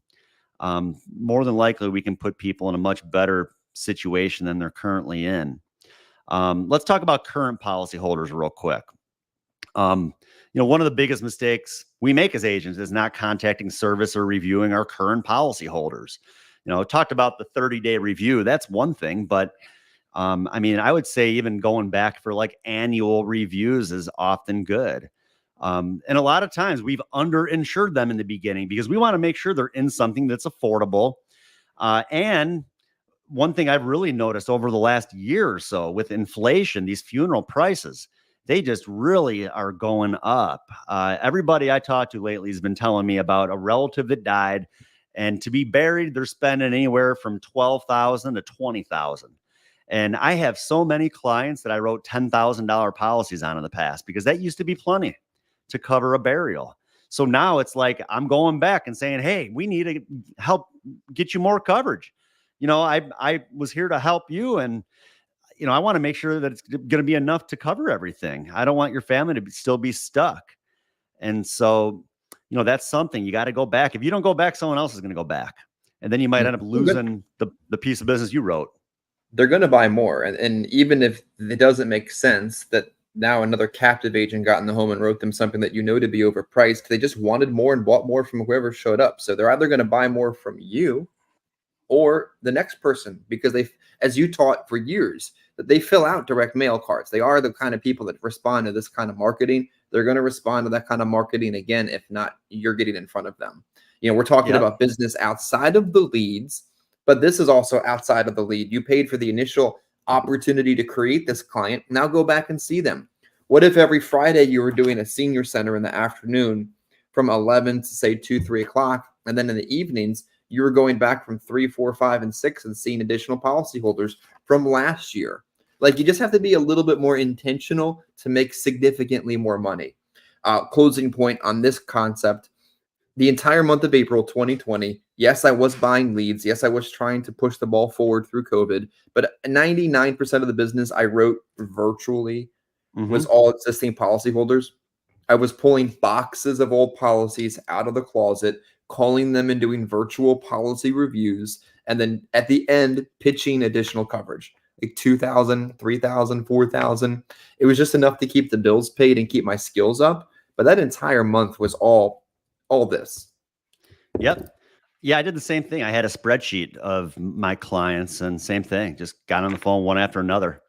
More than likely, we can put people in a much better situation than they're currently in. Let's talk about current policyholders real quick. One of the biggest mistakes we make as agents is not contacting service or reviewing our current policyholders. Talked about the 30-day review. That's one thing, but I would say even going back for like annual reviews is often good. And a lot of times we've underinsured them in the beginning because we want to make sure they're in something that's affordable. And one thing I've really noticed over the last year or so with inflation, these funeral prices, they just really are going up. Everybody I talked to lately has been telling me about a relative that died, and to be buried, they're spending anywhere from $12,000 to $20,000. And I have so many clients that I wrote $10,000 policies on in the past because that used to be plenty to cover a burial. So now it's like I'm going back and saying, hey, we need to help get you more coverage. I was here to help you, and I want to make sure that it's going to be enough to cover everything. I don't want your family to still be stuck. And so, that's something you got to go back. If you don't go back, someone else is going to go back. And then you might end up losing the piece of business you wrote. They're going to buy more. And even if it doesn't make sense that now another captive agent got in the home and wrote them something that to be overpriced, they just wanted more and bought more from whoever showed up. So they're either going to buy more from you or the next person, because they, as you taught for years, that they fill out direct mail cards. They are the kind of people that respond to this kind of marketing. they're going to respond to that kind of marketing again. If not, you're getting in front of them. We're talking Yep. about business outside of the leads, but this is also outside of the lead. You paid for the initial opportunity to create this client. Now go back and see them. What if every Friday you were doing a senior center in the afternoon from 11 to say 2, 3 o'clock, and then in the evenings you were going back from 3, 4, 5, and 6 and seeing additional policyholders from last year? Like, you just have to be a little bit more intentional to make significantly more money. Closing point on this concept: the entire month of April 2020, yes, I was buying leads. Yes, I was trying to push the ball forward through COVID, but 99% of the business I wrote virtually was all existing policyholders. I was pulling boxes of old policies out of the closet, calling them and doing virtual policy reviews, and then at the end, pitching additional coverage, like 2,000, 3,000, 4,000. It was just enough to keep the bills paid and keep my skills up. But that entire month was all this. Yep. Yeah, I did the same thing. I had a spreadsheet of my clients, and same thing, just got on the phone one after another.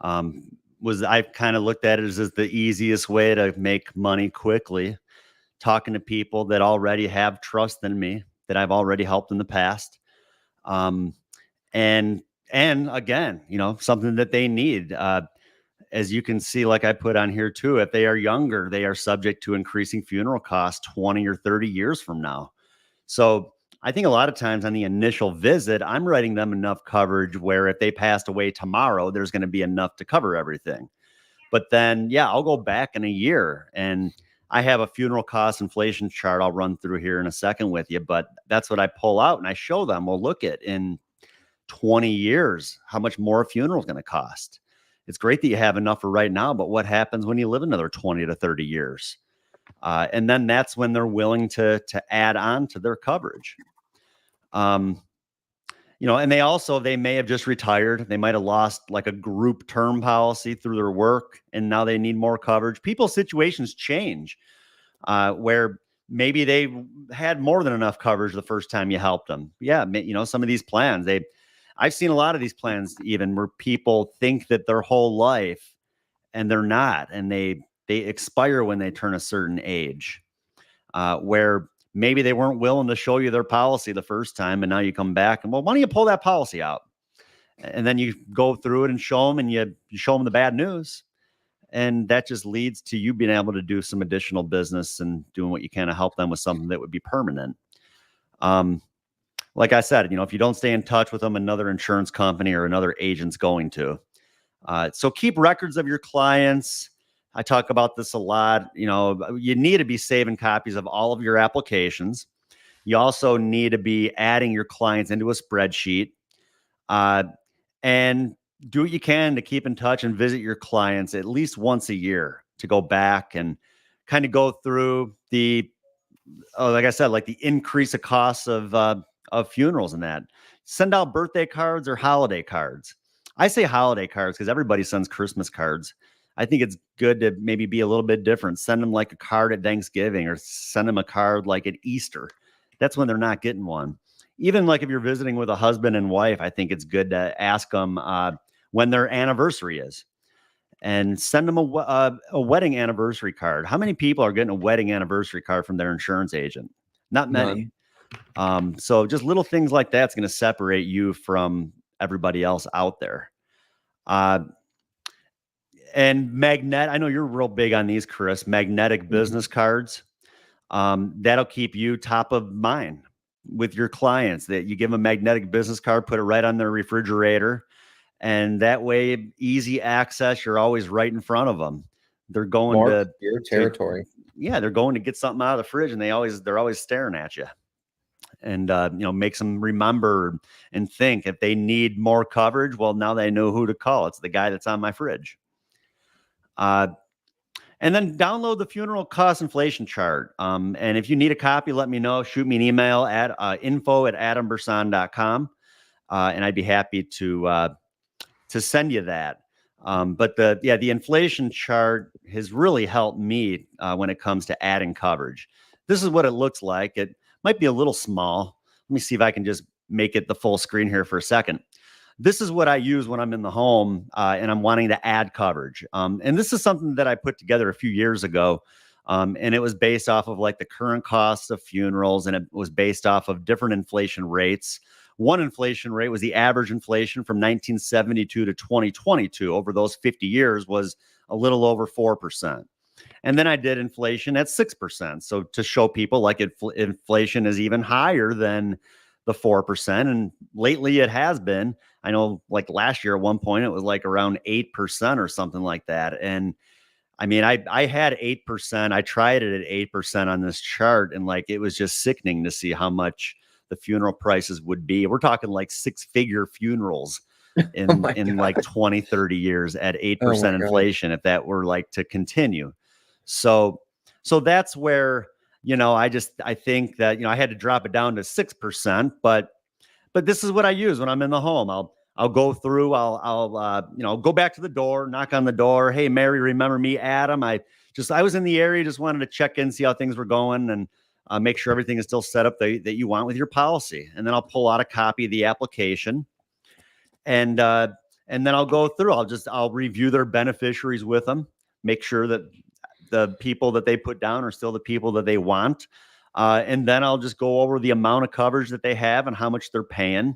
I kind of looked at it as the easiest way to make money quickly, talking to people that already have trust in me, that I've already helped in the past. And again, something that they need. As you can see, like I put on here too, if they are younger, they are subject to increasing funeral costs 20 or 30 years from now. So I think a lot of times on the initial visit, I'm writing them enough coverage where if they passed away tomorrow, there's going to be enough to cover everything. But then, yeah, I'll go back in a year, and I have a funeral cost inflation chart I'll run through here in a second with you, but that's what I pull out and I show them, well, look at in 20 years, how much more a funeral is going to cost. It's great that you have enough for right now, but what happens when you live another 20 to 30 years? And then that's when they're willing to add on to their coverage. And they may have just retired. They might have lost like a group term policy through their work, and now they need more coverage. People's situations change, where maybe they had more than enough coverage the first time you helped them. Yeah. Some of these plans, I've seen a lot of these plans even where people think that their whole life, and they're not, and they expire when they turn a certain age, where maybe they weren't willing to show you their policy the first time, and now you come back and, well, why don't you pull that policy out? And then you go through it and show them, and you show them the bad news. And that just leads to you being able to do some additional business and doing what you can to help them with something that would be permanent. Like I said, if you don't stay in touch with them, another insurance company or another agent's going to. So keep records of your clients. I talk about this a lot. You need to be saving copies of all of your applications. You also need to be adding your clients into a spreadsheet, and do what you can to keep in touch and visit your clients at least once a year, to go back and kind of go through like I said, like the increase of costs of funerals and that. Send out birthday cards or holiday cards. I say holiday cards because everybody sends Christmas cards. I think it's good to maybe be a little bit different. Send them like a card at Thanksgiving, or send them a card like at Easter. That's when they're not getting one. Even like if you're visiting with a husband and wife, I think it's good to ask them when their anniversary is, and send them a wedding anniversary card. How many people are getting a wedding anniversary card from their insurance agent? Not many. So just little things like that's going to separate you from everybody else out there. And I know you're real big on these, Chris, magnetic business cards. That'll keep you top of mind with your clients, that you give them a magnetic business card, put it right on their refrigerator. And that way, easy access, you're always right in front of them. They're going to your territory. They're going to get something out of the fridge, and they're always staring at you. And, makes them remember and think if they need more coverage, well, now they know who to call. It's the guy that's on my fridge. And then download the funeral cost inflation chart. And if you need a copy, let me know. Shoot me an email at info@adambersan.com. And I'd be happy to send you that. But the inflation chart has really helped me when it comes to adding coverage. This is what it looks like. It might be a little small. Let me see if I can just make it the full screen here for a second. this is what I use when I'm in the home and I'm wanting to add coverage. And this is something that I put together a few years ago. And it was based off of like the current costs of funerals, and it was based off of different inflation rates. One inflation rate was the average inflation from 1972 to 2022 over those 50 years was a little over 4%. And then I did inflation at 6%. So to show people like inflation is even higher than the 4%. And lately it has been. I know like last year at one point it was like around 8% or something like that. And I mean, I had 8%. I tried it at 8% on this chart, and like it was just sickening to see how much the funeral prices would be. We're talking like six-figure funerals in like 20, 30 years at 8% inflation, if that were like to continue. So that's where, I think that, I had to drop it down to 6%, but this is what I use when I'm in the home. I'll go through, I'll go back to the door, knock on the door. Hey, Mary, remember me, Adam? I was in the area, just wanted to check in, see how things were going, and make sure everything is still set up that you want with your policy. And then I'll pull out a copy of the application, and then I'll go through. I'll review their beneficiaries with them, make sure that the people that they put down are still the people that they want. And then I'll just go over the amount of coverage that they have and how much they're paying.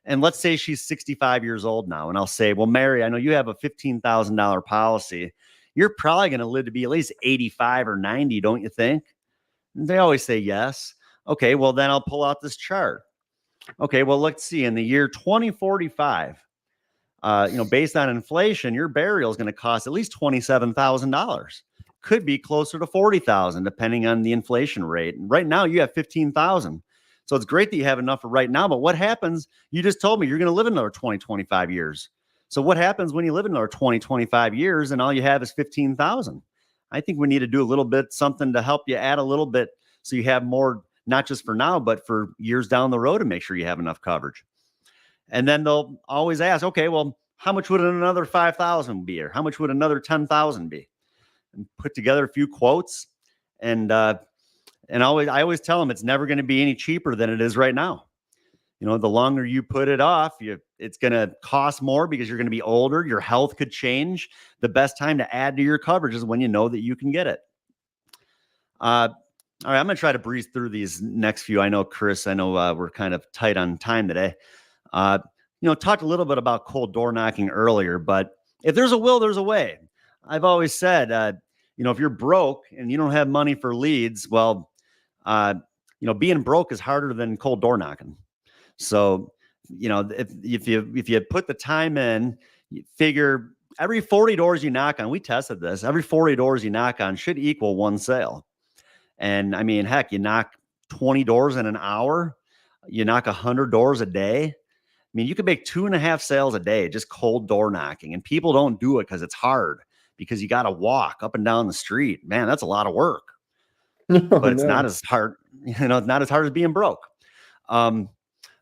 And let's say she's 65 years old now. And I'll say, well, Mary, I know you have a $15,000 policy. You're probably going to live to be at least 85 or 90, don't you think? And they always say yes. Okay, well, then I'll pull out this chart. Okay, well, let's see. In the year 2045, based on inflation, your burial is going to cost at least $27,000. Could be closer to $40,000, depending on the inflation rate. And right now, you have $15,000. So it's great that you have enough for right now, but what happens? You just told me you're going to live another 20, 25 years. So what happens when you live another 20, 25 years and all you have is 15,000? I think we need to do a little bit something to help you add a little bit so you have more, not just for now, but for years down the road to make sure you have enough coverage. And then they'll always ask, okay, well, how much would another 5,000 be? Or how much would another 10,000 be? And put together a few quotes, and I always tell them it's never going to be any cheaper than it is right now. The longer you put it off, it's going to cost more because you're going to be older. Your health could change. The best time to add to your coverage is when you know that you can get it. All right, I'm going to try to breeze through these next few. I know, Chris, we're kind of tight on time today. Talked a little bit about cold door knocking earlier, but if there's a will, there's a way. I've always said, if you're broke and you don't have money for leads, well, being broke is harder than cold door knocking. So, if you put the time in, you figure every 40 doors you knock on, we tested this, every 40 doors you knock on should equal one sale. And I mean, heck, you knock 20 doors in an hour, you knock 100 doors a day. I mean, you could make 2.5 sales a day, just cold door knocking, and people don't do it because it's hard, because you got to walk up and down the street. Man, that's a lot of work, but it's not as hard, it's not as hard as being broke.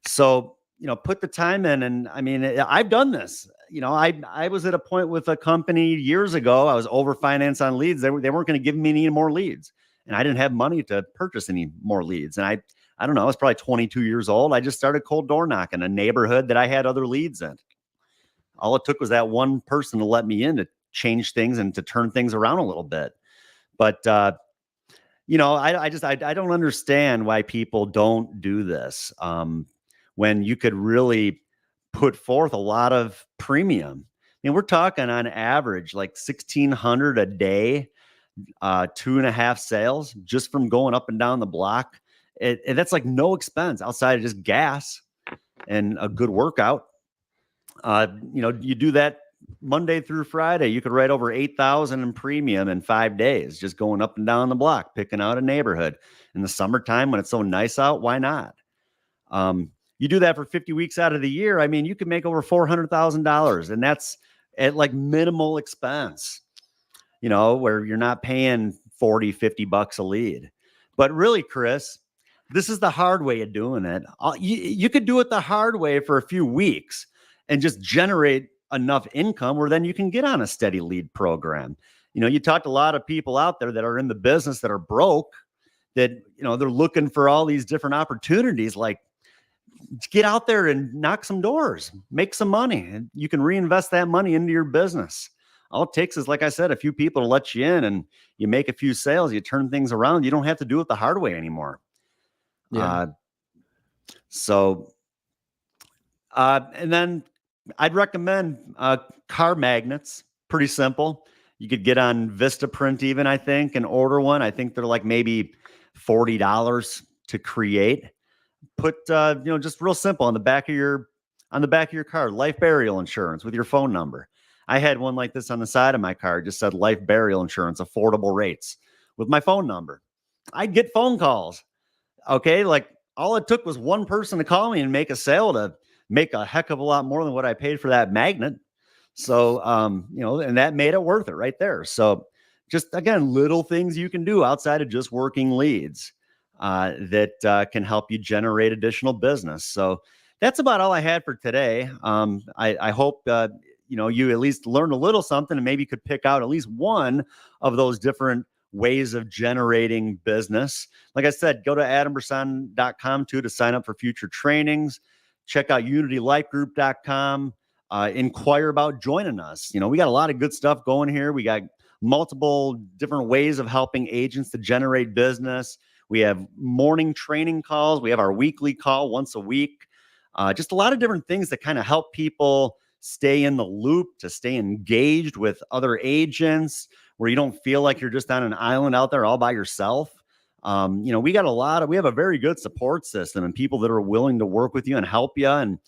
So, put the time in. And I mean, I've done this. I was at a point with a company years ago. I was overfinanced on leads. They weren't going to give me any more leads, and I didn't have money to purchase any more leads. And I don't know, I was probably 22 years old. I just started cold door knocking a neighborhood that I had other leads in. All it took was that one person to let me in to change things and to turn things around a little bit. But, I don't understand why people don't do this when you could really put forth a lot of premium. I mean, we're talking on average like 1,600 a day, 2.5 sales just from going up and down the block. That's like no expense outside of just gas and a good workout. You do that Monday through Friday, you could write over 8,000 in premium in 5 days, just going up and down the block, picking out a neighborhood. In the summertime when it's so nice out, why not? You do that for 50 weeks out of the year. I mean, you can make over $400,000, and that's at like minimal expense, where you're not paying 40, 50 bucks a lead. But really, Chris, this is the hard way of doing it. You could do it the hard way for a few weeks and just generate enough income where then you can get on a steady lead program. You talked to a lot of people out there that are in the business that are broke, that, they're looking for all these different opportunities. Like get out there and knock some doors, make some money, and you can reinvest that money into your business. All it takes is, like I said, a few people to let you in, and you make a few sales, you turn things around. You don't have to do it the hard way anymore. Yeah. And then I'd recommend car magnets. Pretty simple. You could get on Vistaprint even, I think, and order one. I think they're like maybe $40 to create. Put just real simple on the back of your car, life burial insurance with your phone number. I had one like this on the side of my car, just said life burial insurance, affordable rates, with my phone number. I'd get phone calls. Okay, like all it took was one person to call me and make a sale to make a heck of a lot more than what I paid for that magnet. So, and that made it worth it right there. So just, again, little things you can do outside of just working leads that can help you generate additional business. So that's about all I had for today. I hope, you at least learned a little something, and maybe could pick out at least one of those different ways of generating business. Like I said, go to adambersan.com too to sign up for future trainings. Check out unitylifegroup.com. Inquire about joining us. We got a lot of good stuff going here. We got multiple different ways of helping agents to generate business. We have morning training calls. We have our weekly call once a week. Just a lot of different things that kind of help people stay in the loop, to stay engaged with other agents, where you don't feel like you're just on an island out there all by yourself. We have a very good support system and people that are willing to work with you and help you. And,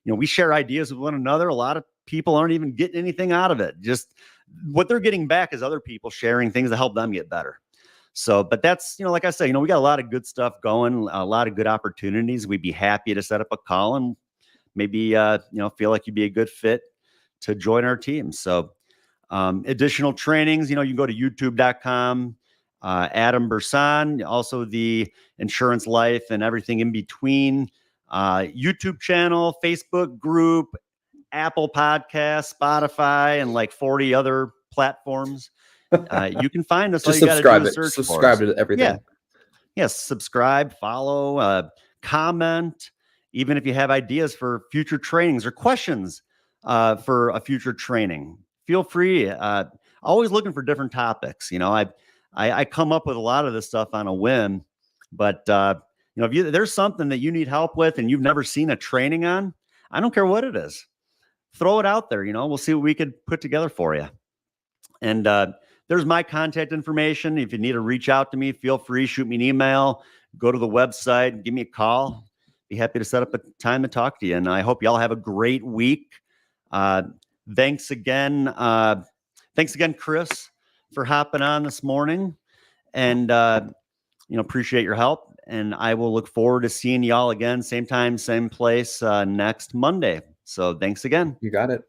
we share ideas with one another. A lot of people aren't even getting anything out of it. Just what they're getting back is other people sharing things to help them get better. So, but that's, like I say, we got a lot of good stuff going, a lot of good opportunities. We'd be happy to set up a call and maybe, feel like you'd be a good fit to join our team. So, additional trainings, you can go to youtube.com, Adam Bersan, also the Insurance Life and everything in between, YouTube channel, Facebook group, Apple Podcasts, Spotify, and like 40 other platforms. You can find us. Just all you got to do is subscribe. search Subscribe for us. to everything. Yeah. Yes. Subscribe, follow, comment. Even if you have ideas for future trainings or questions for a future training, feel free. Always looking for different topics. I come up with a lot of this stuff on a whim, but if there's something that you need help with and you've never seen a training on, I don't care what it is, throw it out there. We'll see what we could put together for you. And there's my contact information. If you need to reach out to me, feel free, shoot me an email, go to the website, give me a call. Be happy to set up a time to talk to you. And I hope y'all have a great week. Thanks again, Chris, for hopping on this morning. And, appreciate your help. And I will look forward to seeing y'all again, same time, same place, next Monday. So thanks again. You got it.